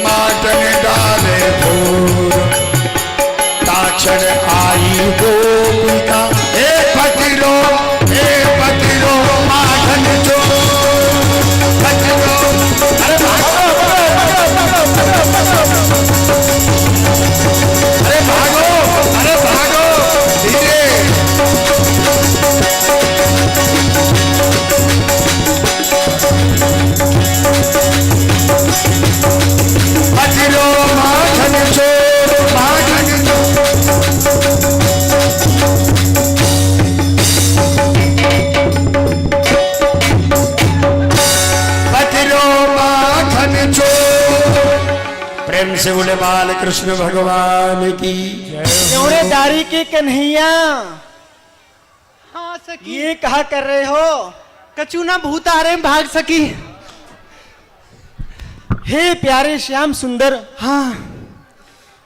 [SPEAKER 1] माटन डाले भोर। ताक्षण आई गोपिका, हे फकीरो माखन चोर फकीरो। अरे भागो अरे भागो धीरे। फकीरो माखन चोर माखन चोर। फकीरो माखन चोर। प्रेम से बोले बाल कृष्ण भगवान की
[SPEAKER 4] दारी की कन्हैया
[SPEAKER 6] हाँ सखी
[SPEAKER 4] ये कहा कर रहे हो?
[SPEAKER 6] कचू ना भूत आ रहे हैं भाग सकी।
[SPEAKER 4] हे प्यारे श्याम सुंदर,
[SPEAKER 6] हाँ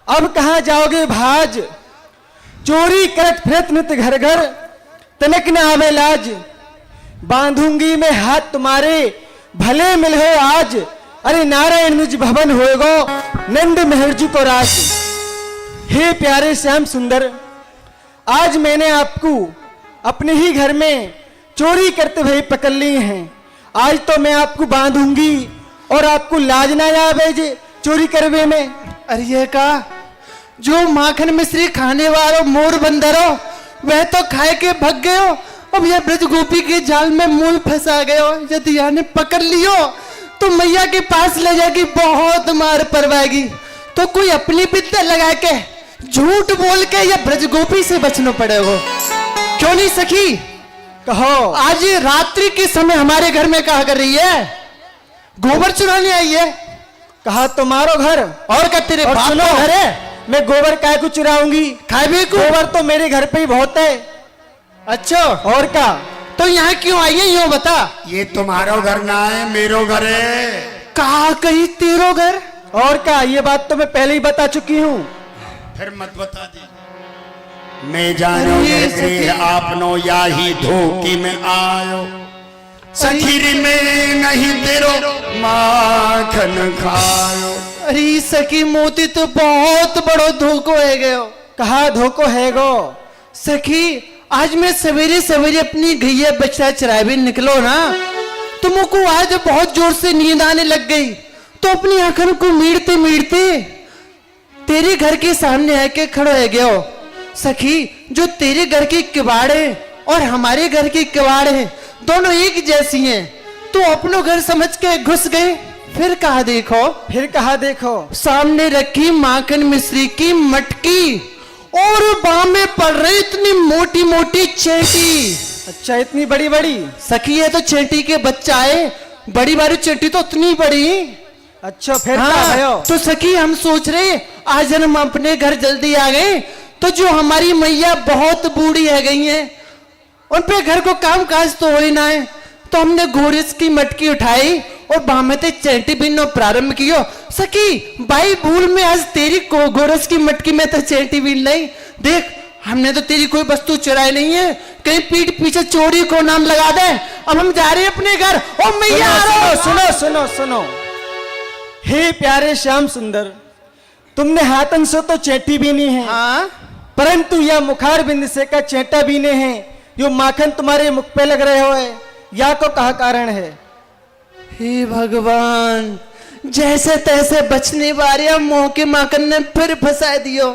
[SPEAKER 4] अब कहाँ जाओगे भाज? चोरी करत फिरत नित घर घर, तनक न आवे लाज। बांधूंगी मैं हाथ तुम्हारे, भले मिलो आज। अरे नारायण निज भवन होएगो, नंद महर्जू को राज। हे प्यारे श्याम सुंदर, आज मैंने आपको अपने ही घर में चोरी करते हुए पकड़ लिए हैं। आज तो मैं आपको बांधूंगी और आपको लाज ना आवे जे चोरी करवे में।
[SPEAKER 6] अरे ये का जो माखन मिश्री खाने वालों मोर बंदरो वह तो खाए के भग गए हो। अब यह ब्रज गोपी के जाल में मूल फंसा गए हो। यदि याने पकड़ लियो तो मैया के पास ले जाएगी, बहुत मार परवाएगी। तो कोई अपनी विद्या लगा के झूठ बोल के या ब्रज गोपी से बचना पड़ेगा। क्यों नहीं सखी?
[SPEAKER 4] कहो।
[SPEAKER 6] आज रात्रि के समय हमारे घर में कहा कर रही है? गोबर चुराने आई है?
[SPEAKER 4] कहा तुम्हारो घर
[SPEAKER 6] और क्या तेरे
[SPEAKER 4] और
[SPEAKER 6] बाप
[SPEAKER 4] सुनो,
[SPEAKER 6] का घर है?
[SPEAKER 4] मैं गोबर काय को चुराऊंगी?
[SPEAKER 6] खाए भी को?
[SPEAKER 4] गोबर तो मेरे घर पे ही बहुत है।
[SPEAKER 6] अच्छा,
[SPEAKER 4] और क्या?
[SPEAKER 6] तो यहाँ क्यों आई है यूं बता।
[SPEAKER 1] ये तुम्हारो घर ना है, मेरो घर है।
[SPEAKER 6] कहा कही तेरो घर?
[SPEAKER 4] और क्या? ये बात तो मैं पहले ही बता चुकी हूँ।
[SPEAKER 1] फिर मत बता दी। मैं जानो
[SPEAKER 6] अरे
[SPEAKER 1] गृह आपनो या ही धोखे में आयो, सखीरी में नहीं तेरो माखन खायो।
[SPEAKER 6] अरे सखी मोती तो बहुत बड़ो धोखो है गयो।
[SPEAKER 4] कहा धोखो है गो?
[SPEAKER 6] सखी आज मैं सवेरे सवेरे अपनी गैया बछड़ा चराए भी निकलो ना, तो मुझको आज बहुत जोर से नींद आने लग गई। तो अपनी आंखों को मीड़ते मीड़ते तेरे घर के सामने आके खड़ो है गयो। सखी जो तेरे घर की किवाड़ है और हमारे घर की किवाड़ है दोनों एक जैसी हैं, तो अपनों घर समझ के घुस गए। फिर कहा देखो,
[SPEAKER 4] फिर कहा देखो,
[SPEAKER 6] सामने रखी माखन मिश्री की मटकी और बाह में पड़ रही इतनी मोटी मोटी चेटी।
[SPEAKER 4] अच्छा इतनी बड़ी बड़ी?
[SPEAKER 6] सखी है तो चेटी के बच्चा है, बड़ी बारी चेटी तो उतनी बड़ी।
[SPEAKER 4] अच्छा फिर क्या
[SPEAKER 6] हाँ,
[SPEAKER 4] भयो?
[SPEAKER 6] तो सखी हम सोच रहे आज हम अपने घर जल्दी आ गए, तो जो हमारी मैया बहुत बूढ़ी है गई हैं, उन पे घर को काम काज तो हो ही ना है। तो हमने गोरस की मटकी उठाई और बामते चेटी बीनो प्रारंभ कियो। सखी भाई भूल में आज तेरी को गोरस की मटकी में तो चेटी बीन नहीं। देख हमने तो तेरी कोई वस्तु चुराई नहीं है, कहीं पीठ पीछे चोरी को नाम लगा दे। अब हम जा रहे हैं अपने घर। ओ मैया आ रहा हूं।
[SPEAKER 4] सुनो सुनो सुनो, हे प्यारे श्याम सुंदर, तुमने हाथन से तो चेटी बीनी है,
[SPEAKER 6] हाँ
[SPEAKER 4] परंतु यह मुखार बिंद से का चेटा बीने हैं, जो माखन तुम्हारे मुख पे लग रहे हो है, या को कहा कारण है?
[SPEAKER 6] हे भगवान, जैसे तैसे बचने वाले मोह के माखन ने फिर फंसा दियो।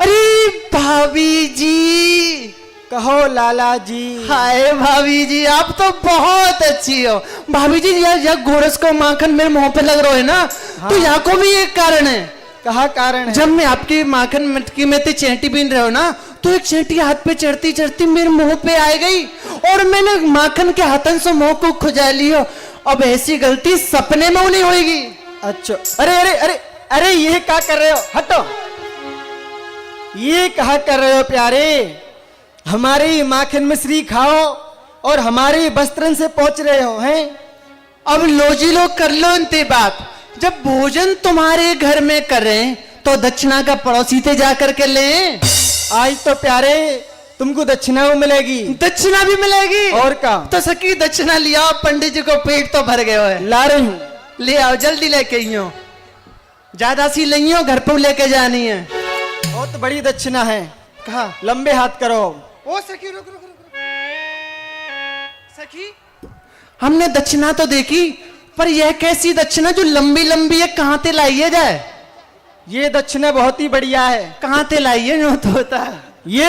[SPEAKER 6] अरे भाभी जी।
[SPEAKER 4] कहो लाला जी।
[SPEAKER 6] हाय भाभी जी, आप तो बहुत अच्छी हो। भाभी जी यह गोरस को माखन मेरे मुंह पे लग रहा है ना, तो यहाँ को भी एक कारण है।
[SPEAKER 4] कहा कारण है?
[SPEAKER 6] जब मैं आपकी माखन मटकी में ते चेंटी बीन रहे हो ना, तो एक चेंटी हाथ पे चढ़ती चढ़ती मेरे मुंह पे आ गई और मैंने माखन के हाथन से मुंह को खुजा लियो। अब ऐसी गलती सपने में नहीं होगी।
[SPEAKER 4] अच्छा अरे अरे अरे अरे ये क्या कर रहे हो? हटो। ये कहा कर रहे हो प्यारे? हमारी माखन मिश्री खाओ और हमारे वस्त्रन से पहुंच रहे हो हैं?
[SPEAKER 6] अब लोजी लो कर लो इनते बात। जब भोजन तुम्हारे घर में कर रहे हैं तो दक्षिणा का पड़ोसी से जाकर के ले।
[SPEAKER 4] आज तो प्यारे तुमको दक्षिणा मिलेगी।
[SPEAKER 6] दक्षिणा भी मिलेगी?
[SPEAKER 4] और क्या?
[SPEAKER 6] तो सकी दक्षिणा लिया, पंडित जी को पेट तो भर गए है।
[SPEAKER 4] ला रही हूँ।
[SPEAKER 6] ले आओ जल्दी लेके आइयो, ज्यादा सी लियो, घर पर लेके जानी है।
[SPEAKER 4] बहुत बड़ी दक्षिणा है।
[SPEAKER 6] कहा
[SPEAKER 4] लंबे हाथ करो।
[SPEAKER 6] ओ सखी रुक रुक रुक। सखी हमने दक्षिणा तो देखी, पर यह कैसी दक्षिणा जो लंबी लंबी है, कहाँ ते लाइए जाए?
[SPEAKER 4] ये दक्षिणा बहुत ही बढ़िया है।
[SPEAKER 6] कहाँ ते लाइए जो तो होता है?
[SPEAKER 4] ये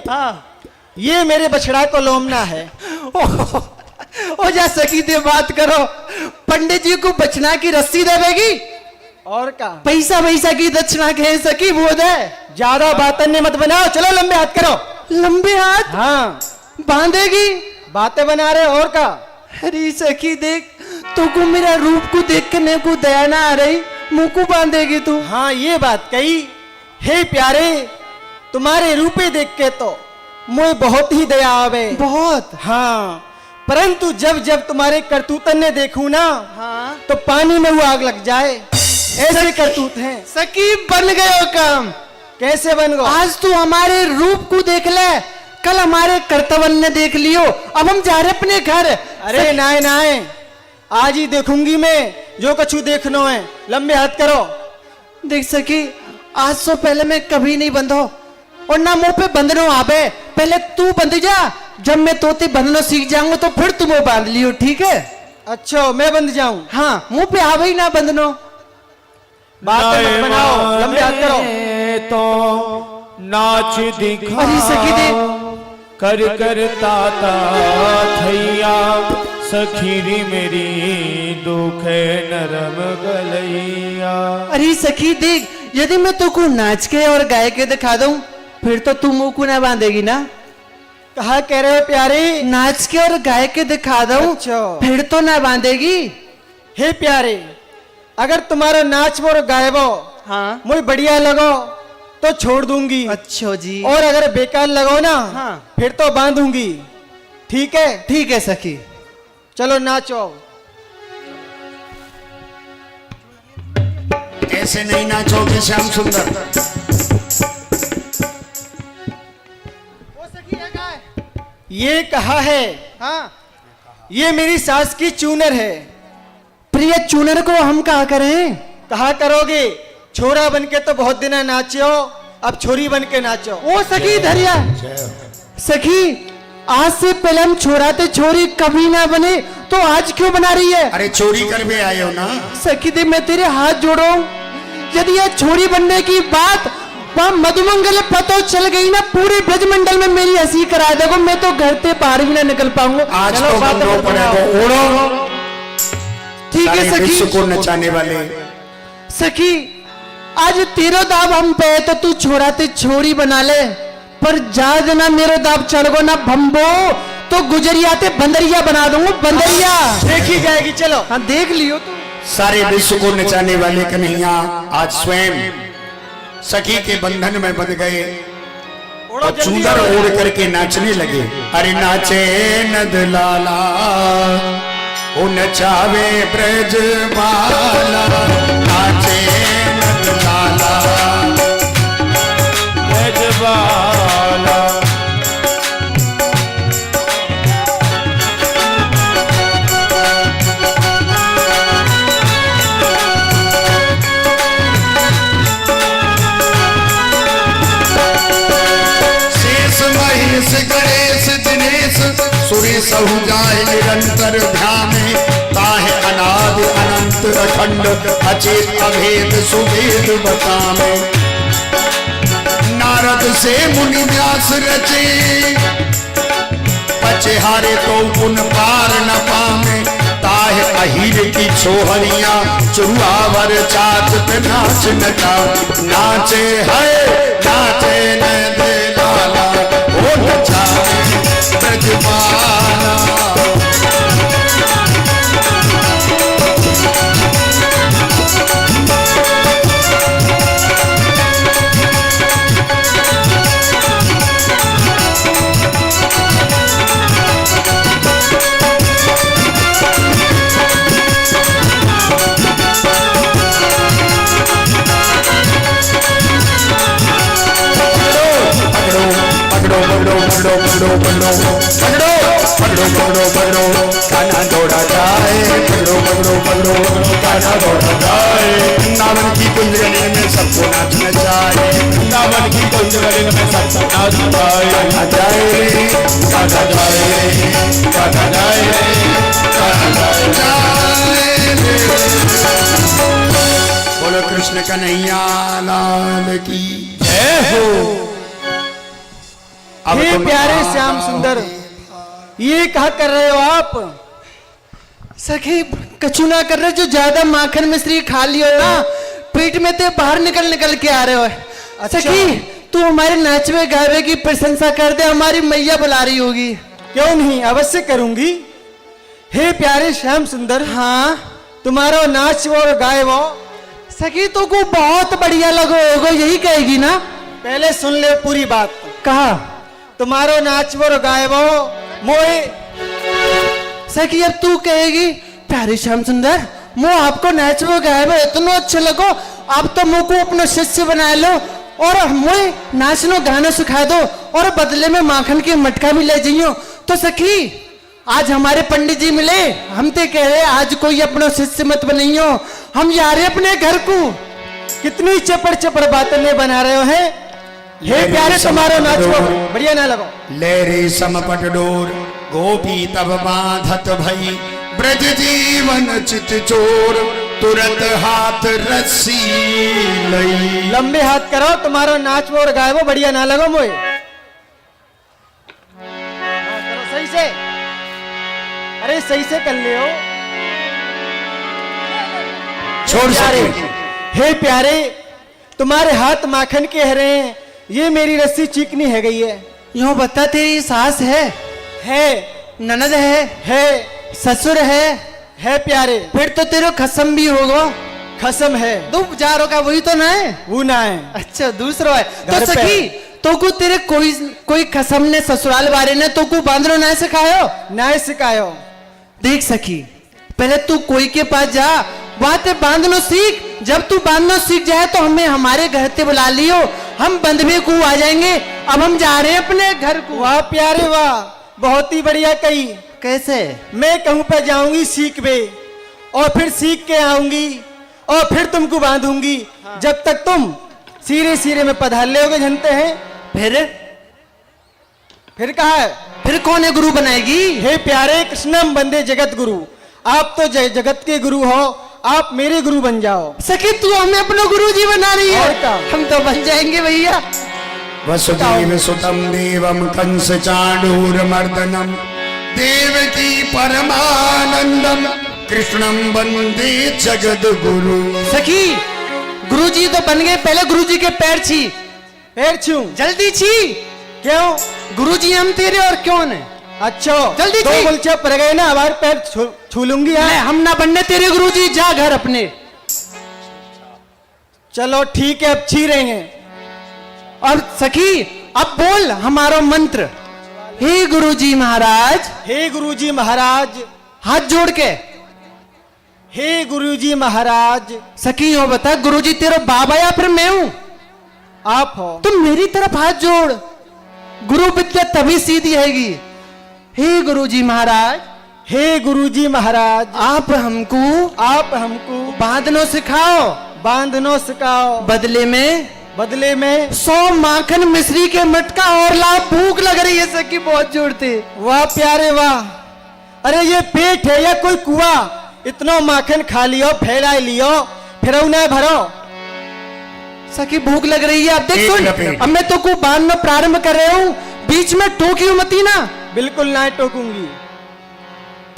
[SPEAKER 6] हाँ
[SPEAKER 4] ये मेरे बछड़ा को लोमना है।
[SPEAKER 6] ओ जा सकी दे बात करो, पंडित जी को बचना की रस्सी देवेगी?
[SPEAKER 4] और क्या?
[SPEAKER 6] पैसा पैसा की दक्षिणा कह सकी वो दे।
[SPEAKER 4] ज्यादा बातें मत बनाओ, चलो लंबे हाथ करो।
[SPEAKER 6] लंबे हाथ?
[SPEAKER 4] हाँ
[SPEAKER 6] बांधेगी?
[SPEAKER 4] बातें बना रहे हो और क्या?
[SPEAKER 6] अरे सखी देख, तो को मेरा रूप को देख के ने को दया ना आ रही, मुंह को बांधेगी तू?
[SPEAKER 4] हाँ ये बात कही। हे प्यारे, तुम्हारे रूपे देख के तो मुझे बहुत ही दया आवे।
[SPEAKER 6] बहुत।
[SPEAKER 4] हाँ, परंतु जब जब तुम्हारे करतूतन ने देखू ना,
[SPEAKER 6] हाँ
[SPEAKER 4] तो पानी में वो आग लग जाए, ऐसे करतूत हैं।
[SPEAKER 6] सखी बन गयो काम।
[SPEAKER 4] कैसे बन गो?
[SPEAKER 6] आज तू हमारे रूप को देख ले, कल हमारे कर्तव्य ने देख लियो। अब हम जा रहे अपने घर।
[SPEAKER 4] अरे नाय नाय, आज ही देखूंगी मैं जो कछु देखनो है। लंबे हाथ करो।
[SPEAKER 6] देख सकी, आज से पहले मैं कभी नहीं बंधो और ना मुंह पे बंधनो आवे। पहले तू बंध जा, जब मैं तोते बंधनो सीख जाऊंगा तो फिर तुम वो बांध लियो, ठीक है?
[SPEAKER 4] अच्छा मैं बंध जाऊं?
[SPEAKER 6] हाँ, मुंह पे आवे ही ना बंधनो।
[SPEAKER 4] बातें मत बनाओ, लंबे हाथ करो।
[SPEAKER 2] तो नाच दिखा
[SPEAKER 6] अरे सखी दे,
[SPEAKER 2] कर कर ताता थैया, सखीरी मेरी दुख नरम गलैया।
[SPEAKER 6] अरे सखी देख, यदि मैं तो को नाच के और गाय के दिखा दूं, फिर तो तू मुंह को ना बांधेगी ना?
[SPEAKER 4] कहा कह रहे हो प्यारे?
[SPEAKER 6] नाच के और गाय के दिखा दो,
[SPEAKER 4] अच्छा।
[SPEAKER 6] फिर तो ना बांधेगी।
[SPEAKER 4] हे प्यारे, अगर तुम्हारा नाच और गायबो
[SPEAKER 6] हाँ
[SPEAKER 4] मुझे बढ़िया लगो तो छोड़ दूंगी,
[SPEAKER 6] अच्छा जी।
[SPEAKER 4] और अगर बेकार लगो ना
[SPEAKER 6] हाँ।
[SPEAKER 4] फिर तो बांधूंगी। ठीक है?
[SPEAKER 6] ठीक है सखी।
[SPEAKER 4] चलो नाचो।
[SPEAKER 1] ऐसे नहीं नाचोगे श्याम सुंदर।
[SPEAKER 4] ये कहा है?
[SPEAKER 6] हाँ।
[SPEAKER 4] ये मेरी सास की चूनर है।
[SPEAKER 6] प्रिय चूनर को हम कहा करें?
[SPEAKER 4] कहा करोगे? छोरा बन के तो बहुत दिन नाचो, अब छोरी बन के नाचो।
[SPEAKER 6] ओ सखी धरिया, सखी आज से पहले हम छोरा थे, छोरी कभी ना बने, तो आज क्यों बना रही है?
[SPEAKER 1] अरे चोरी कर भी आए हो ना।
[SPEAKER 6] सखी दे मैं तेरे हाथ जोड़ो, यदि ये छोरी बनने की बात वहां मधुमंगल पतो चल गई ना, पूरे ब्रजमंडल में मेरी हंसी करा देगो, मैं तो घर से बाहर भी ना निकल पाऊंगा।
[SPEAKER 1] आज
[SPEAKER 4] चलो
[SPEAKER 1] तो
[SPEAKER 4] बात
[SPEAKER 1] बंदो
[SPEAKER 4] मत
[SPEAKER 1] पड़ेगा
[SPEAKER 4] बनाओ।
[SPEAKER 1] ओढ़ो।
[SPEAKER 6] ठीक है
[SPEAKER 1] सारे विश्व
[SPEAKER 6] सखी।
[SPEAKER 1] को नचाने वाले।
[SPEAKER 6] सखी आज तेरो दाब हम पे तो तू छोरा ते छोरी बना ले, पर जा देना मेरो दाब चढ़ गो ना भंबो तो गुजरिया ते बंदरिया बना दूंगा, बंदरिया।
[SPEAKER 4] देखी जाएगी। चलो।
[SPEAKER 6] हाँ देख लियो तू।
[SPEAKER 1] सारे विश्व को नचाने वाले कन्हैया आज स्वयं सखी के बंधन में बंध गए और चूदर ओढ़ करके नाचने लगे। अरे नाचे नद लाला, ओ नचावे ब्रज बाला, नाचे नद लाला
[SPEAKER 2] ब्रजबाला।
[SPEAKER 1] शेष महेश गणेश दिनेश सुरेश सहु जाए निरंतर ध्यान, ताहे अनादि अनंत अखंड अचेत अभेद सुभेद बतामे। नारद से मुनि व्यास रचे, पचेहारे तो पुन पार न पामे। ताहे अहीर की छोहरिया चुरुआवर चाच पे नाच नचा, नाचे है नाचे न दे लाला, ओ नचावे ब्रजमाला। पकड़ो पकड़ो पकड़ो पकड़ो पकड़ो पकड़ो पकड़ो कान्हा दौड़ा जाए, पकड़ो पकड़ो पकड़ो कान्हा दौड़ा जाए। वृंदावन की कुंजरनी में सबको नाच नचाए,
[SPEAKER 2] वृंदावन की कुंजरनी में सबको नाच नचाए।
[SPEAKER 1] कान्हा जाए रे कान्हा जाए रे कान्हा जाए रे कान्हा जाए रे। बोलो कृष्ण कन्हैया लाल की जय हो।
[SPEAKER 4] हे प्यारे श्याम सुंदर, ये कहा कर रहे हो आप?
[SPEAKER 6] सखी कछु ना कर रहे, जो ज्यादा माखन मिश्री खा लियो ना पेट में ते बाहर निकल निकल के आ रहे हो।
[SPEAKER 4] अच्छा।
[SPEAKER 6] सखी तू हमारे नाचवे गावे की प्रशंसा कर दे, हमारी मैया बुला रही होगी।
[SPEAKER 4] क्यों नहीं, अवश्य करूंगी। हे प्यारे श्याम सुंदर,
[SPEAKER 6] हाँ
[SPEAKER 4] तुम्हारा नाच और गाय वो
[SPEAKER 6] सखी तो को बहुत बढ़िया लगो होगा, यही कहेगी ना?
[SPEAKER 4] पहले सुन ले पूरी बात।
[SPEAKER 6] कहा
[SPEAKER 4] तुम्हारो नाच और गाय वो मोए।
[SPEAKER 6] सखी अब तू कहेगी प्यारे श्याम सुंदर मो आपको नाचवो गायबो इतना अच्छा लगो, आप तो मुझ को अपना शिष्य बना लो और मुझे नाचनो गाना सिखा दो और बदले में माखन की मटका भी ले जाइयो। तो सखी आज हमारे पंडित जी मिले, हम ते कह रहे आज कोई अपना शिष्य मत बनाइयो, हम जा रहे अपने घर को।
[SPEAKER 4] कितनी चपड़ चपड़ बातें नहीं बना रहे हो हैं? हे प्यारे तुम्हारा नाच वो बढ़िया ना लगो।
[SPEAKER 1] लेरे समपट डोर गोपी तब बांधत भई, ब्रज जीवन चित चोर तुरंत हाथ रस्सी लई।
[SPEAKER 4] लंबे हाथ करो, तुम्हारा नाच वो और गाय वो बढ़िया ना लगो मोए। करो सही से, अरे सही से कर ले हो।
[SPEAKER 1] छोड़
[SPEAKER 4] प्यारे,
[SPEAKER 1] सके
[SPEAKER 4] हे प्यारे तुम्हारे हाथ माखन के हरे हैं, ये मेरी रस्सी चीकनी है गई है।
[SPEAKER 6] यूं बता, तेरी सास है ननद है ससुर
[SPEAKER 4] है प्यारे।
[SPEAKER 6] फिर तो तेरे खसम भी होगा।
[SPEAKER 4] खसम है।
[SPEAKER 6] दो जारो का वही तो ना है?
[SPEAKER 4] वो ना है।
[SPEAKER 6] अच्छा, दूसरा है।
[SPEAKER 4] घर
[SPEAKER 6] तो
[SPEAKER 4] पे
[SPEAKER 6] सखी,
[SPEAKER 4] है।
[SPEAKER 6] तो को तेरे कोई खसम ने ससुराल बारे ने तो को बांधरो ना सिखायो?
[SPEAKER 4] ना सिखायो।
[SPEAKER 6] देख सखी, पहले तू कोई के पास जा, वहां ते बांधनो सीख। जब तू बांधनो सीख जाए तो हमें हमारे घर ते बुला लियो, हम बंधवे को आ जाएंगे। अब हम जा रहे हैं अपने घर को।
[SPEAKER 4] वाह प्यारे वाह, बहुत ही बढ़िया कही।
[SPEAKER 6] कैसे?
[SPEAKER 4] मैं कहूं पे जाऊंगी सीख पे, और फिर सीख के आऊंगी और फिर तुमको बांधूंगी। जब तक तुम सीरे सीरे में पधार लेोगे जनते हैं। फिर कहा है?
[SPEAKER 6] फिर कौन है गुरु बनाएगी?
[SPEAKER 4] हे प्यारे कृष्णम बंदे जगत गुरु, आप तो जगत के गुरु हो, आप मेरे गुरु बन जाओ।
[SPEAKER 6] सखी, तू हमें अपना गुरु जी बना रही
[SPEAKER 4] और
[SPEAKER 6] है।
[SPEAKER 4] क्या?
[SPEAKER 6] हम तो बन जाएंगे भैया।
[SPEAKER 1] वसुदेव सुतम देवम कंस चाणूर मर्दनम देवकी परमानंदम कृष्णम वंदे जगद गुरु।
[SPEAKER 6] सखी, गुरु जी तो बन गए, पहले गुरु जी के पैर छी।
[SPEAKER 4] पैर छू?
[SPEAKER 6] जल्दी छी।
[SPEAKER 4] क्यों?
[SPEAKER 6] गुरु जी हम तेरे और क्यों ने?
[SPEAKER 4] अच्छा,
[SPEAKER 6] जल्दी
[SPEAKER 4] दो
[SPEAKER 6] छी।
[SPEAKER 4] गुलछे पड़ गए ना, हमारे पैर छू लूंगी।
[SPEAKER 6] नहीं, हम ना बनने तेरे गुरु जी, जा घर अपने।
[SPEAKER 4] चलो ठीक है, अब छी रहेंगे।
[SPEAKER 6] और सखी, अब बोल हमारा मंत्र। हे गुरु जी महाराज।
[SPEAKER 4] हे गुरु जी महाराज।
[SPEAKER 6] हाथ जोड़ के।
[SPEAKER 4] हे गुरु जी महाराज।
[SPEAKER 6] सखी, हो बता, गुरु जी तेरा बाबा या फिर मैं हूं?
[SPEAKER 4] आप हो।
[SPEAKER 6] तुम मेरी तरफ हाथ जोड़, गुरु विद्या तभी सीधी आएगी। हे गुरु जी महाराज।
[SPEAKER 4] हे गुरु जी महाराज।
[SPEAKER 6] आप हमको बांधनो सिखाओ।
[SPEAKER 4] बांधनो सिखाओ।
[SPEAKER 6] बदले में 100 माखन मिश्री के मटका और लाओ, भूख लग रही है। सखी बहुत जोड़ते।
[SPEAKER 4] वाह प्यारे वाह। अरे ये पेट है या कोई कुआ? इतना माखन खा लियो, फैला लियो, फिर उन्हें भरो।
[SPEAKER 6] सखी भूख लग रही है। अब देख
[SPEAKER 1] एक
[SPEAKER 6] सुन,
[SPEAKER 1] लपेट।
[SPEAKER 6] अब मैं तो को बांधना प्रारंभ कर रहा हूँ, बीच में टोकी मती ना।
[SPEAKER 4] बिल्कुल ना टोकूंगी।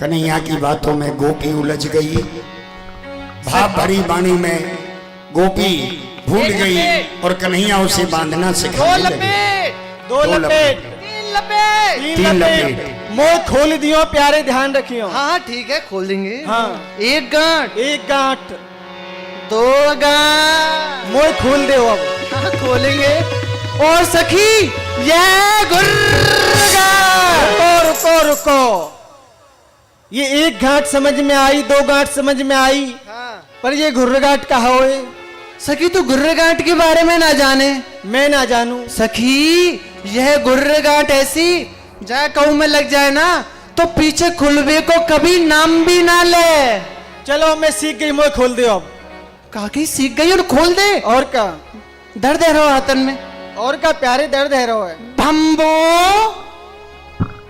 [SPEAKER 1] कन्हैया की बातों में गोपी उलझ गई, भाव भरी वाणी में गोपी भूल गई और कन्हैया उसे बांधना सिखाने लगी।
[SPEAKER 4] दो लपेट। तीन लपेट। मोह खोल दियो प्यारे, ध्यान रखियो।
[SPEAKER 6] हाँ ठीक है, खोल देंगे।
[SPEAKER 4] हाँ।
[SPEAKER 6] एक गांठ,
[SPEAKER 4] एक गांठ।
[SPEAKER 6] 2 गांठ।
[SPEAKER 4] मोह खोल दे अब।
[SPEAKER 6] हाँ, खोलेंगे। और सखी, यह गुर्गा।
[SPEAKER 4] रुको रुको रुको। ये एक घाट समझ में आई, 2 गांठ समझ में आई, पर ये घुर्रगाट कहा होए?
[SPEAKER 6] सखी, तू गुर्रगांठ के बारे में ना जाने?
[SPEAKER 4] मैं ना जानू।
[SPEAKER 6] सखी, यह गुर्रगांठ ऐसी जा कहूं में लग जाए ना तो पीछे खुलवे को कभी नाम भी ना ले।
[SPEAKER 4] चलो मैं सीख गई, मोह खोल दे अब।
[SPEAKER 6] काकी सीख गई और खोल दे।
[SPEAKER 4] और का?
[SPEAKER 6] दर्द है रो हाथन में।
[SPEAKER 4] और का प्यारे, दर्द है रो है।
[SPEAKER 6] भम्बो,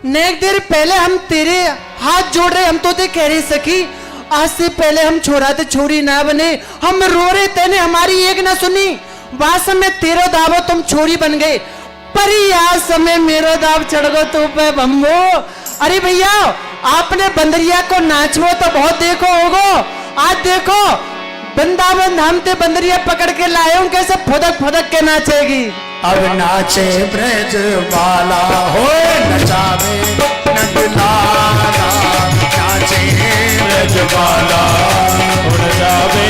[SPEAKER 6] नेक देर पहले हम तेरे हाथ जोड़ रहे, हम तो ते कह रहे सखी, आज से पहले हम छोरा थे छोरी ना बने, हम रो रहे, तेने हमारी एक ना सुनी। वास्तव में तेरा दावो तुम छोरी बन गए, पर आज समय मेरो दाव चढ़ गो तो पे भम्बो। अरे भैया, आपने बंदरिया को नाचवो तो बहुत देखो होगो, आज देखो वृंदावन धाम ते बंदरिया पकड़ के लाए हूं, कैसे फुदक फुदक के नाचेगी।
[SPEAKER 1] अब नाचे ब्रज वाला हो, नचावे नगलाना, नाचे ब्रज वाला, नचावे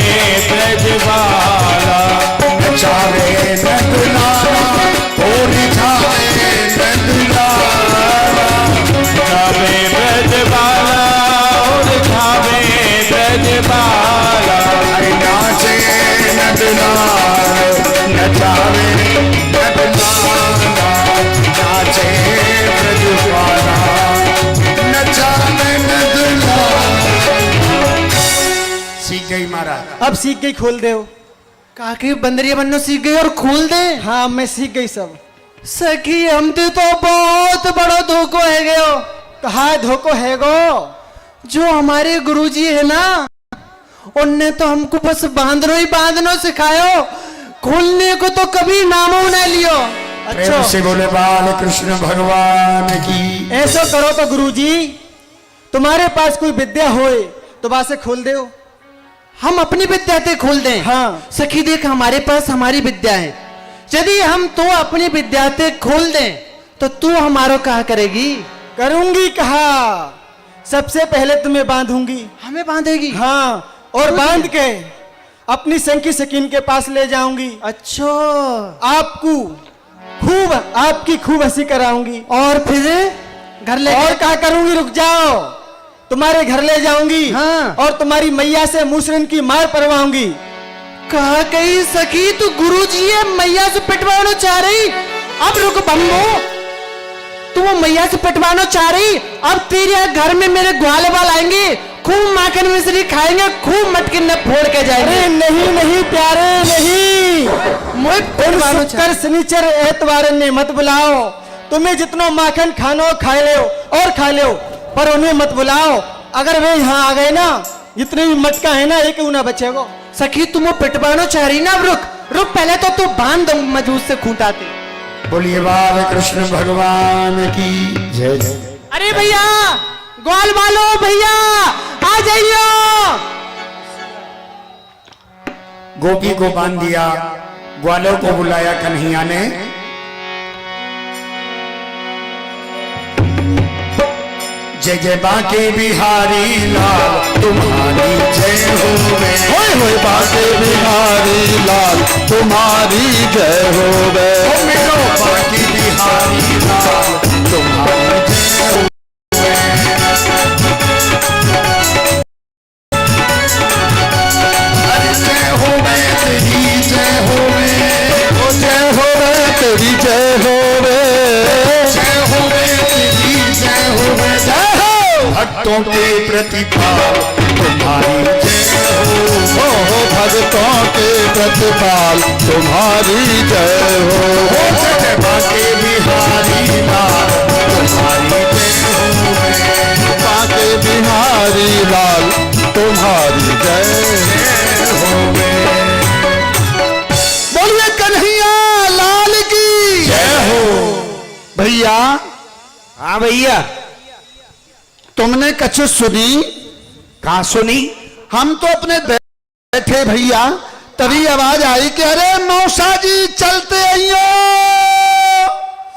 [SPEAKER 1] ब्रज वाला, नचावे नगलाना, हो रिझावे नगलाना, नचावे ब्रज वाला, हो रिझावे ब्रज वाला, नाचे नगलाना, नचावे नाचे ब्रजवाला, नचावे नगलाना। सीख गई महाराज।
[SPEAKER 4] अब सीख गई, खोल दे।
[SPEAKER 6] काकी बंदरिया बनना सीख गई और खोल दे।
[SPEAKER 4] हाँ मैं सीख गई सब।
[SPEAKER 6] सखी, हम तो बहुत बड़ा धोखो है गयो।
[SPEAKER 4] कहा धोखो है गो?
[SPEAKER 6] जो हमारे गुरुजी है ना, उनने तो हमको बस बांधनो सिखायो, खोलने को तो कभी नामो न लियो।
[SPEAKER 1] प्रेम से बोले बाल कृष्ण भगवान की।
[SPEAKER 4] ऐसा करो तो गुरुजी, तुम्हारे पास कोई विद्या होए तो बासे खोल दे।
[SPEAKER 6] हम अपनी विद्या ते खोल दें।
[SPEAKER 4] हाँ।
[SPEAKER 6] सखी देख, हमारे पास हमारी विद्या है, यदि हम तो अपनी विद्या ते खोल दें तो तू हमारो कहा करेगी?
[SPEAKER 4] करूंगी कहा, सबसे पहले तुम्हें बांधूंगी।
[SPEAKER 6] हमें बांधेगी?
[SPEAKER 4] हाँ, और बांध के अपनी संकी सकीन के पास ले जाऊंगी।
[SPEAKER 6] अच्छा,
[SPEAKER 4] आपकी खूब हंसी कराऊंगी।
[SPEAKER 6] और फिर घर ले
[SPEAKER 4] और क्या करूंगी, रुक जाओ, तुम्हारे घर ले जाऊंगी।
[SPEAKER 6] हाँ।
[SPEAKER 4] और तुम्हारी मैया से मुसरन की मार परवाऊंगी।
[SPEAKER 6] कहा कही सखी तू गुरुजी है, मैया से पिटवाना चाह रही? अब रुक बम्बो, तू वो मैया से पिटवाना चाह रही? अब तेरे घर में मेरे ग्वाले वाल आएंगे, खूब माखन मिश्री खाएंगे, खूब मटकिन न फोड़ के जाएंगे।
[SPEAKER 4] अरे नहीं नहीं प्यारे, नहीं,
[SPEAKER 6] मैं पिटवाना चाह
[SPEAKER 4] शुक्र शनिचर एतवार ने मत बुलाओ। तुम्हें जितना माखन खानो खा ले और खा लो, पर उन्हें मत बुलाओ। अगर वे यहाँ आ गए ना, जितने भी मटका है ना, एक ना बचेगा।
[SPEAKER 6] सखी तुम वो पिटवाना चाह रही ना? अब रुक पहले तो तू बांध दो मजूस से खूंटाते।
[SPEAKER 1] बोलिए बाल कृष्ण भगवान की जय जय।
[SPEAKER 6] अरे भैया, ग्वाल वालो भैया आ जाइयो।
[SPEAKER 1] गोपी को बांध दिया, ग्वालों को बुलाया कन्हैया ने। जय जय बाके बिहारी लाल तुम्हारी जय होवे।
[SPEAKER 7] होय होय बाके बिहारी लाल तुम्हारी जय होवे।
[SPEAKER 1] ओ मेरो बाके बिहारी लाल तुम्हारी जय होवे। अरे जय होवे तेरी जय होवे।
[SPEAKER 7] ओ जय होवे तेरी जय होवे।
[SPEAKER 1] जय होवे तेरी जय होवे। जय हो भक्तों के प्रतिपाल तुम्हारी जय हो।
[SPEAKER 7] भक्तों के प्रतिपाल तुम्हारी जय हो।
[SPEAKER 1] जय बाके बिहारी लाल तुम्हारी जय होवे।
[SPEAKER 7] बाके बिहारी लाल तुम्हारी जय
[SPEAKER 1] होवे।
[SPEAKER 7] बोलिए कन्हैया लाल की
[SPEAKER 1] जय हो।
[SPEAKER 7] भैया।
[SPEAKER 2] हाँ भैया,
[SPEAKER 7] तुमने कछु सुनी?
[SPEAKER 2] कहा सुनी?
[SPEAKER 7] हम तो अपने बैठे भैया, तभी आवाज आई कि अरे मौसा जी चलते आइयो।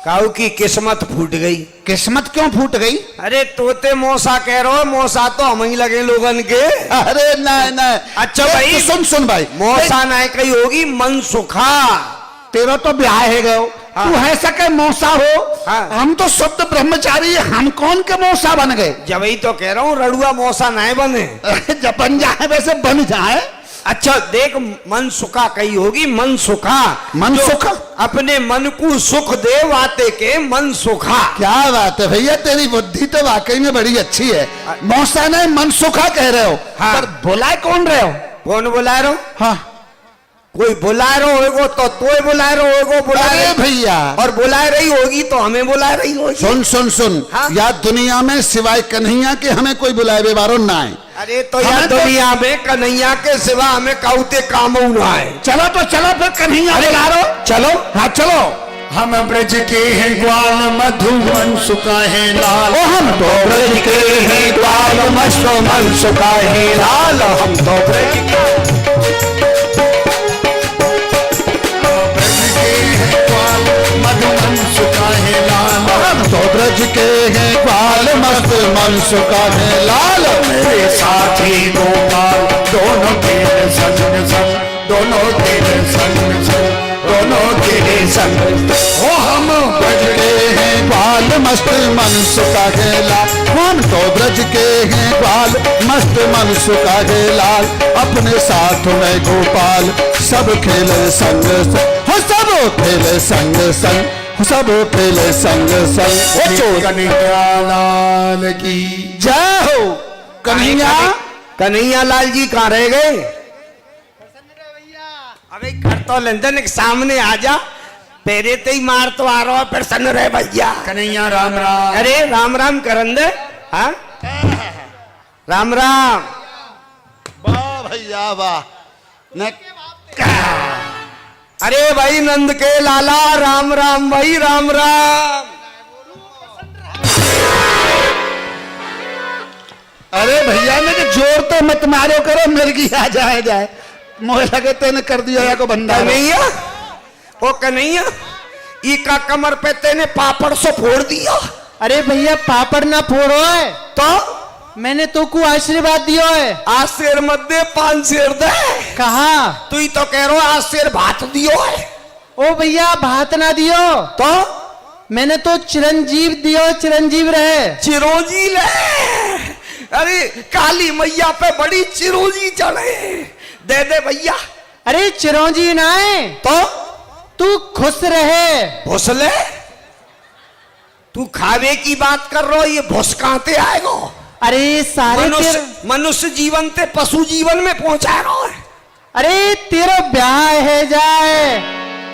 [SPEAKER 2] काऊ की किस्मत फूट गई।
[SPEAKER 7] किस्मत क्यों फूट गई?
[SPEAKER 2] अरे तोते मौसा कह रहे हो, मौसा तो हम ही लगे लोगन के।
[SPEAKER 7] अरे नहीं नहीं।
[SPEAKER 2] अच्छा भाई,
[SPEAKER 7] तो सुन भाई,
[SPEAKER 2] मौसा नहीं कही होगी मनसुखा।
[SPEAKER 7] तेरा तो ब्याह है गयो, तू है सके मौसा हो।
[SPEAKER 2] हाँ।
[SPEAKER 7] हम तो शुद्ध ब्रह्मचारी, हम कौन के मौसा बन गए?
[SPEAKER 2] जब ही तो कह रहा हूँ रड़ुआ मौसा नहीं बने।
[SPEAKER 7] जब बन जाए वैसे बन जाए।
[SPEAKER 2] अच्छा देख, मन सुखा कही होगी, मन सुखा।
[SPEAKER 7] मन
[SPEAKER 2] जो
[SPEAKER 7] सुखा?
[SPEAKER 2] अपने मन को सुख दे वाते के मन सुखा।
[SPEAKER 7] क्या बात है भैया, तेरी बुद्धि तो वाकई में बड़ी अच्छी है। मौसा ने मन सुखा कह रहे हो।
[SPEAKER 2] हाँ।
[SPEAKER 7] पर बुलाए कौन रहे हो?
[SPEAKER 2] कौन बुला रहे हो?
[SPEAKER 7] हाँ,
[SPEAKER 2] कोई बुला रहे होगो तो तोय बुला रहे होगो, बुला
[SPEAKER 7] अरे
[SPEAKER 2] रहे
[SPEAKER 7] भैया।
[SPEAKER 2] और बुला रही होगी तो हमें बुला रही होगी।
[SPEAKER 7] सुन सुन सुन।
[SPEAKER 2] हाँ?
[SPEAKER 7] या दुनिया में सिवाय कन्हैया के हमें कोई बुलाए बारो ना है।
[SPEAKER 2] अरे तो यार
[SPEAKER 7] हमें तो-
[SPEAKER 2] दुनिया में कन्हैया के सिवा हमें काउते काम ना है।
[SPEAKER 7] चलो तो चलो फिर कन्हैया बुला रो।
[SPEAKER 2] चलो।
[SPEAKER 7] हाँ चलो।
[SPEAKER 1] हम ब्रज के हैं ग्वाल मधुमन सुखा है लाल।
[SPEAKER 7] ओ हम तो ब्रज के हैं ग्वाल
[SPEAKER 2] मन सुखा है लाल। हम तो ब्रज
[SPEAKER 1] मधुमन सुखा है लाल।
[SPEAKER 7] हम तो ब्रज के हैं ग्वाल मस्त मन सुखा है लाल।
[SPEAKER 1] मेरे साथी गोपाल दोनों तेरे संग संग, दोनों तेरे संग संग, दोनों तेरे संग। ओ हम ब्रज
[SPEAKER 7] के हैं ग्वाल मस्त मन सुखा है लाल। हम तो ब्रज के हैं ग्वाल मस्त मन सुखा है लाल। अपने साथ में गोपाल सब खेले संग संग, हो सब खेले संग संग, हो सब खेले संग संग। ओ चोर
[SPEAKER 1] कन्हैया लाल की
[SPEAKER 7] जय हो। कन्हैया
[SPEAKER 2] कन्हैया लाल जी कहाँ रह गए? अबे कर तो लंदन के सामने आ जा, पहले तो ही मार तो आ रहा है, फिर सन रहे भैया।
[SPEAKER 1] कन्हैया राम राम।
[SPEAKER 2] अरे राम राम करन दे। हाँ राम राम।
[SPEAKER 7] वाह भैया वाह। न
[SPEAKER 2] अरे भाई नंद के लाला राम राम भाई, राम राम।
[SPEAKER 7] अरे भैया ने जोर तो मत मारो करो, मिर्गी आ जाए। मोह लगे तेने कर दिया या को बंदा।
[SPEAKER 2] कन्हैया, ओ कन्हैया,
[SPEAKER 8] इका कमर पे तेने पापड़ से फोड़ दिया।
[SPEAKER 6] अरे भैया पापड़ ना फोड़ो है,
[SPEAKER 8] तो
[SPEAKER 6] मैंने तो को आशीर्वाद दियो है।
[SPEAKER 8] आज शेर मत दे, 5 शेर दे।
[SPEAKER 6] कहा?
[SPEAKER 8] तू ही तो कह रहा आज शेर भात दियो है।
[SPEAKER 6] ओ भैया भात ना दियो,
[SPEAKER 8] तो
[SPEAKER 6] मैंने तो चिरंजीव दियो, चिरंजीव रहे।
[SPEAKER 8] चिरोजी ले। अरे काली मैया पे बड़ी चिरोजी चढ़े, दे दे भैया।
[SPEAKER 6] अरे चिरंजी ना है,
[SPEAKER 8] तो
[SPEAKER 6] तू खुश रहे।
[SPEAKER 8] भोसले, तू खावे की बात कर रहा, ये भोस कहां ते आएगा?
[SPEAKER 6] अरे सारे
[SPEAKER 8] मनुष्य जीवन ते पशु जीवन में पहुंचा रहा है।
[SPEAKER 6] अरे तेरा ब्याह है जाए,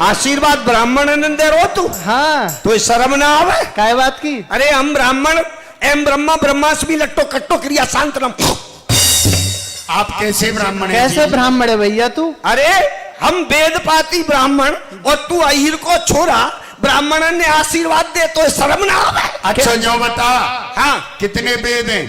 [SPEAKER 8] आशीर्वाद ब्राह्मण ने दे रो तू।
[SPEAKER 6] हाँ
[SPEAKER 8] तो शर्म ना आवे?
[SPEAKER 6] काय बात की?
[SPEAKER 8] अरे हम ब्राह्मण एम ब्रह्मा ब्रह्मास्मि लट्टो कट्टो क्रिया शांतनम।
[SPEAKER 1] आप कैसे ब्राह्मण हैं
[SPEAKER 6] कैसे
[SPEAKER 1] जी?
[SPEAKER 6] ब्राह्मण है भैया तू?
[SPEAKER 8] अरे हम वेद पाती ब्राह्मण और तू अहिर को छोरा, ब्राह्मण ने आशीर्वाद दे तो शर्म ना आवे?
[SPEAKER 1] अच्छा जो बता,
[SPEAKER 8] हाँ
[SPEAKER 1] कितने वेद हैं?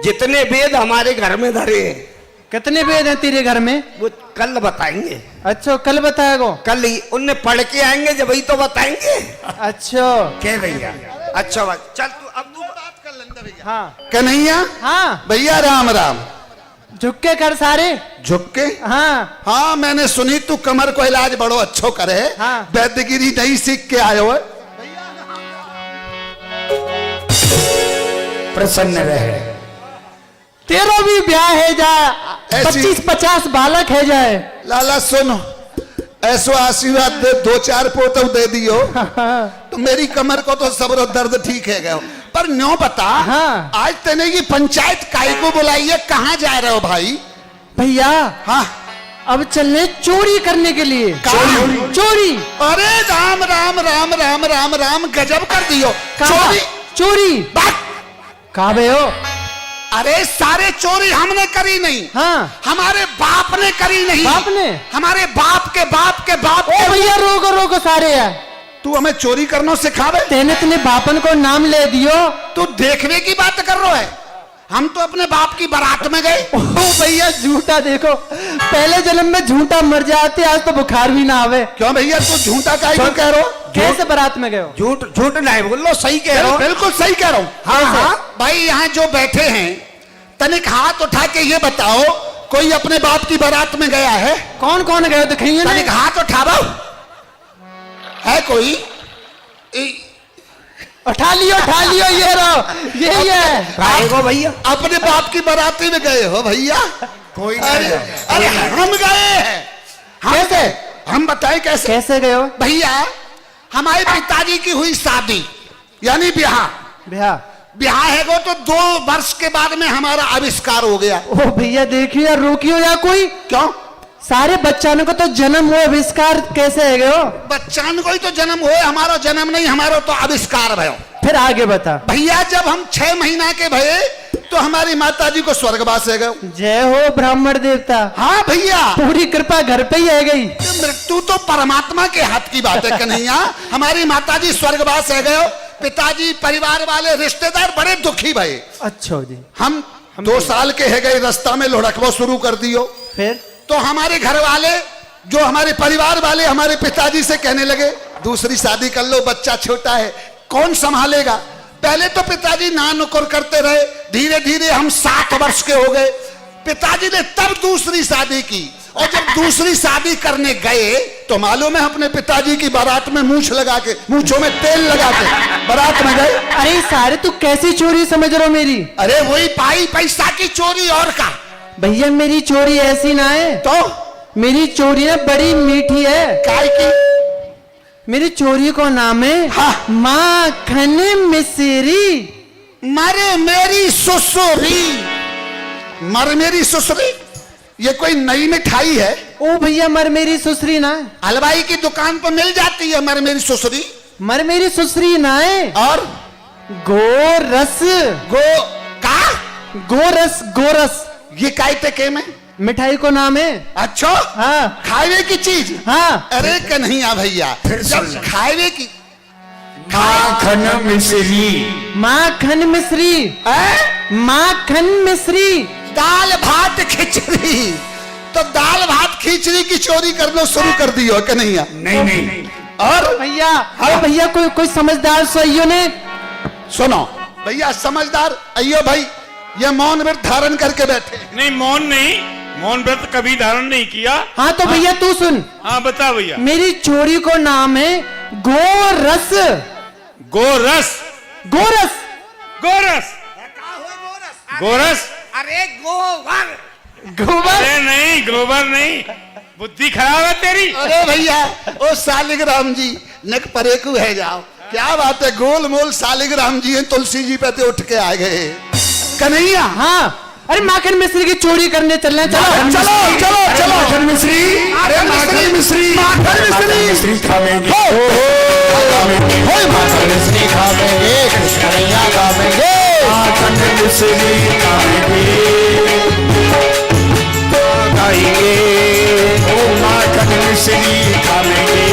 [SPEAKER 8] जितने वेद हमारे घर में धरे हैं
[SPEAKER 6] कितने वेद हैं तेरे घर में?
[SPEAKER 8] वो कल बताएंगे।
[SPEAKER 6] अच्छा कल बताएगो?
[SPEAKER 8] कल ही उनने पढ़ के आएंगे जब ही तो बताएंगे।
[SPEAKER 6] अच्छा
[SPEAKER 1] क्या भैया?
[SPEAKER 8] अच्छा बात, चल तू अब तू बात कर लेंगे भैया।
[SPEAKER 6] हाँ
[SPEAKER 7] कन्हैया
[SPEAKER 6] हाँ,
[SPEAKER 7] भैया राम राम।
[SPEAKER 6] झुक के कर सारे।
[SPEAKER 7] झुक के?
[SPEAKER 6] हाँ
[SPEAKER 7] हाँ मैंने सुनी तू कमर को इलाज बड़ो अच्छो करे।
[SPEAKER 6] हाँ।
[SPEAKER 7] वैद्यगिरी नहीं सीख के आयो है।
[SPEAKER 1] प्रसन्न रहे।
[SPEAKER 6] तेरा भी ब्याह है जाए,
[SPEAKER 7] ऐसी-
[SPEAKER 6] 25-50 बालक है जाए।
[SPEAKER 7] लाला सुनो, ऐसो आशीर्वाद दे, 2-4 पोतो दे दियो तो मेरी कमर को तो सबरो दर्द ठीक है गयो। पर न्यों बता,
[SPEAKER 6] हाँ।
[SPEAKER 7] आज तेने की पंचायत काय को बुलाई है, कहाँ जा रहे हो भाई?
[SPEAKER 6] भैया
[SPEAKER 7] हाँ
[SPEAKER 6] अब चलने चोरी करने के लिए।
[SPEAKER 7] चोरी?
[SPEAKER 6] चोरी?
[SPEAKER 7] अरे राम राम राम राम राम राम, गजब कर दियो।
[SPEAKER 6] कहाँ?
[SPEAKER 7] चोरी?
[SPEAKER 6] चोरी कहाँ बे हो?
[SPEAKER 7] अरे सारे चोरी हमने करी नहीं।
[SPEAKER 6] हाँ
[SPEAKER 7] हमारे बाप ने करी नहीं।
[SPEAKER 6] बाप ने?
[SPEAKER 7] हमारे बाप के बाप के बाप
[SPEAKER 6] ओ भैया रोको रोको सारे है,
[SPEAKER 7] तू हमें चोरी करना सिखावे?
[SPEAKER 6] तेने तेने बापन को नाम ले दियो।
[SPEAKER 7] तू देखने की बात कर रहा है? हम तो अपने बाप की बारात में गए।
[SPEAKER 6] ओ भैया झूठा देखो, पहले जन्म में झूठा मर जाते, आज तो बुखार भी ना आवे।
[SPEAKER 7] क्यों भैया तू झूठा काहे को कह रहा हो?
[SPEAKER 6] कैसे बारात में गए हो?
[SPEAKER 8] झूठ झूठ नहीं बोल लो, सही कह रहा हूं।
[SPEAKER 7] बिल्कुल सही कह रहा हूँ।
[SPEAKER 8] हाँ हाँ
[SPEAKER 7] भाई यहाँ जो बैठे हैं, तनिक हाथ उठा के ये बताओ, कोई अपने बाप की बारात में गया है?
[SPEAKER 6] कौन कौन गए दिखाइए ना।
[SPEAKER 7] तनिक हाथ उठाओ, है कोई?
[SPEAKER 6] उठा लियो ये रहो, यही है।
[SPEAKER 8] आएगो भैया।
[SPEAKER 7] अपने बाप की बाराती में गए हो भैया?
[SPEAKER 1] कोई
[SPEAKER 7] अरे
[SPEAKER 1] नहीं।
[SPEAKER 7] अरे हम गए हैं।
[SPEAKER 6] कैसे?
[SPEAKER 7] हम बताएं कैसे?
[SPEAKER 6] कैसे गए हो?
[SPEAKER 7] भैया हमारे पिताजी की हुई शादी, यानी ब्याह। ब्याह है वो तो 2 वर्ष के बाद में हमारा आविष्कार हो गया।
[SPEAKER 6] ओ भैया देखियो या रोकियो या कोई।
[SPEAKER 7] क्यों?
[SPEAKER 6] सारे बच्चानों को तो जन्म हुआ, आविष्कार कैसे है गए हो?
[SPEAKER 7] बच्चान को ही तो जन्म हुए, हमारा जन्म नहीं, हमारा तो आविष्कार भयो।
[SPEAKER 6] फिर आगे बता।
[SPEAKER 7] भैया जब हम 6 महीना के भये तो हमारी माताजी को स्वर्गवास है गए।
[SPEAKER 6] जय हो ब्राह्मण देवता।
[SPEAKER 7] हाँ भैया,
[SPEAKER 6] पूरी कृपा घर पे ही है गई।
[SPEAKER 7] मृत्यु तो परमात्मा के हाथ की बात है कन्हैया। हमारी माताजी स्वर्गवास है गए, पिताजी परिवार वाले रिश्तेदार बड़े दुखी भये।
[SPEAKER 6] अच्छा जी।
[SPEAKER 7] हम 2 साल के है गए, रास्ता में लुढ़कवा शुरू कर दियो।
[SPEAKER 6] फिर
[SPEAKER 7] तो हमारे घर वाले, जो हमारे परिवार वाले, हमारे पिताजी से कहने लगे दूसरी शादी कर लो, बच्चा छोटा है, कौन संभालेगा? पहले तो पिताजी ना नुकुर करते रहे, धीरे धीरे हम 7 वर्ष के हो गए। पिताजी ने तब दूसरी शादी की, और जब दूसरी शादी करने गए तो मालूम है अपने पिताजी की बारात में मूंछ लगा के, मूंछों में तेल लगा के बारात में गए।
[SPEAKER 6] अरे सारे तू कैसी चोरी समझ रहा हो मेरी?
[SPEAKER 7] अरे वही पाई पैसा की चोरी, और का?
[SPEAKER 6] भैया मेरी चोरी ऐसी ना है,
[SPEAKER 7] तो
[SPEAKER 6] मेरी चोरी ना बड़ी मीठी है।
[SPEAKER 7] काय की?
[SPEAKER 6] मेरी चोरी को नाम है
[SPEAKER 7] हाँ।
[SPEAKER 6] माखन मिश्री।
[SPEAKER 7] मरे मेरी ससुरी, मर मेरी ससुरी, ये कोई नई मिठाई है?
[SPEAKER 6] ओ भैया मर मेरी सुसरी ना,
[SPEAKER 7] हलवाई की दुकान पर मिल जाती है मर मेरी ससुरी।
[SPEAKER 6] मर मेरी सुसरी ना है,
[SPEAKER 7] और
[SPEAKER 6] गोरस। गोरस गोरस
[SPEAKER 7] ये कायते के में
[SPEAKER 6] मिठाई को नाम है।
[SPEAKER 7] अच्छा,
[SPEAKER 6] हाँ
[SPEAKER 7] खावे की चीज।
[SPEAKER 6] हाँ।
[SPEAKER 7] अरे कन्हैया भैया, जब खावे की
[SPEAKER 1] माखन मिश्री।
[SPEAKER 6] माखन मिश्री। माखन मिश्री।
[SPEAKER 7] दाल भात खिचड़ी, तो दाल भात खिचड़ी की चोरी करना शुरू कर दी हो कन्हैया?
[SPEAKER 1] नहीं नहीं,
[SPEAKER 7] और
[SPEAKER 6] भैया हाँ भैया कोई समझदार सहियों ने
[SPEAKER 7] सुनो भैया, समझदार अयो भाई, ये मौन व्रत धारण करके बैठे।
[SPEAKER 9] नहीं मौन नहीं, मौन व्रत कभी धारण नहीं किया।
[SPEAKER 6] हाँ तो भैया तू सुन,
[SPEAKER 9] हाँ बता भैया।
[SPEAKER 6] मेरी चोरी को नाम है गोरस।
[SPEAKER 9] गोरस?
[SPEAKER 6] गोरस
[SPEAKER 9] गोरस गोरस?
[SPEAKER 8] अरे गोबर।
[SPEAKER 6] गोबर
[SPEAKER 9] अरे नहीं, गोबर नहीं, बुद्धि खराब है तेरी।
[SPEAKER 7] अरे भैया ओ सालिग्राम जी नक परेकू है जाओ, क्या बात है, गोल मोल सालिग्राम जी हैं, तुलसी जी पे तो उठ के आ गए। कन्हैया
[SPEAKER 6] हाँ, अरे माखन मिश्री की चोरी करने चलना, चलो
[SPEAKER 7] चलो चलो चलो।
[SPEAKER 1] माखन मिश्री,
[SPEAKER 7] अरे माखन मिश्री, माखन मिश्री,
[SPEAKER 1] मिश्री खावेंगे,
[SPEAKER 7] माखन मिश्री खावेंगे, कृष्ण कन्हैया खावेंगे,
[SPEAKER 1] माखन मिश्री खावेंगे,
[SPEAKER 7] गाएंगे
[SPEAKER 1] ओ माखन मिश्री खावेंगे,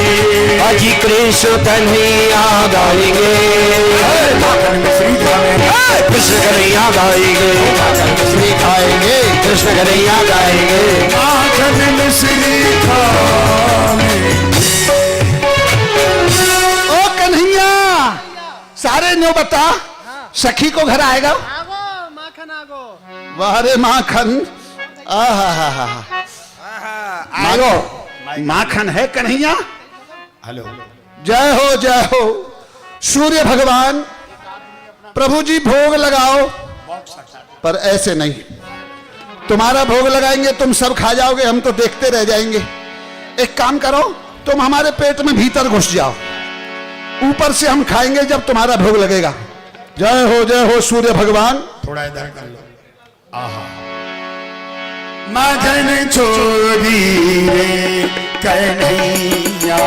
[SPEAKER 7] अजी कृष्ण कन्हैया गाएंगे,
[SPEAKER 1] माखन मिश्री खावेंगे,
[SPEAKER 7] कृष्ण कन्हैया गाएंगे, माखन मिश्री खाएंगे, कृष्ण कन्हैया गाएंगे,
[SPEAKER 1] माखन मिश्री खावेंगे।
[SPEAKER 7] ओ कन्हैया सारे न्यू बता, सखी को घर आएगा?
[SPEAKER 6] माखन आगो।
[SPEAKER 7] वाह रे माखन, आहा आगो माखन है कन्हैया।
[SPEAKER 1] हेलो,
[SPEAKER 7] जय हो सूर्य भगवान, प्रभु जी भोग लगाओ, पर ऐसे नहीं, तुम्हारा भोग लगाएंगे तुम सब खा जाओगे, हम तो देखते रह जाएंगे। एक काम करो, तुम हमारे पेट में भीतर घुस जाओ, ऊपर से हम खाएंगे जब तुम्हारा भोग लगेगा। जय हो सूर्य भगवान।
[SPEAKER 1] थोड़ा इधर कर लो। आहा, माखन चोरी रे कन्हैया,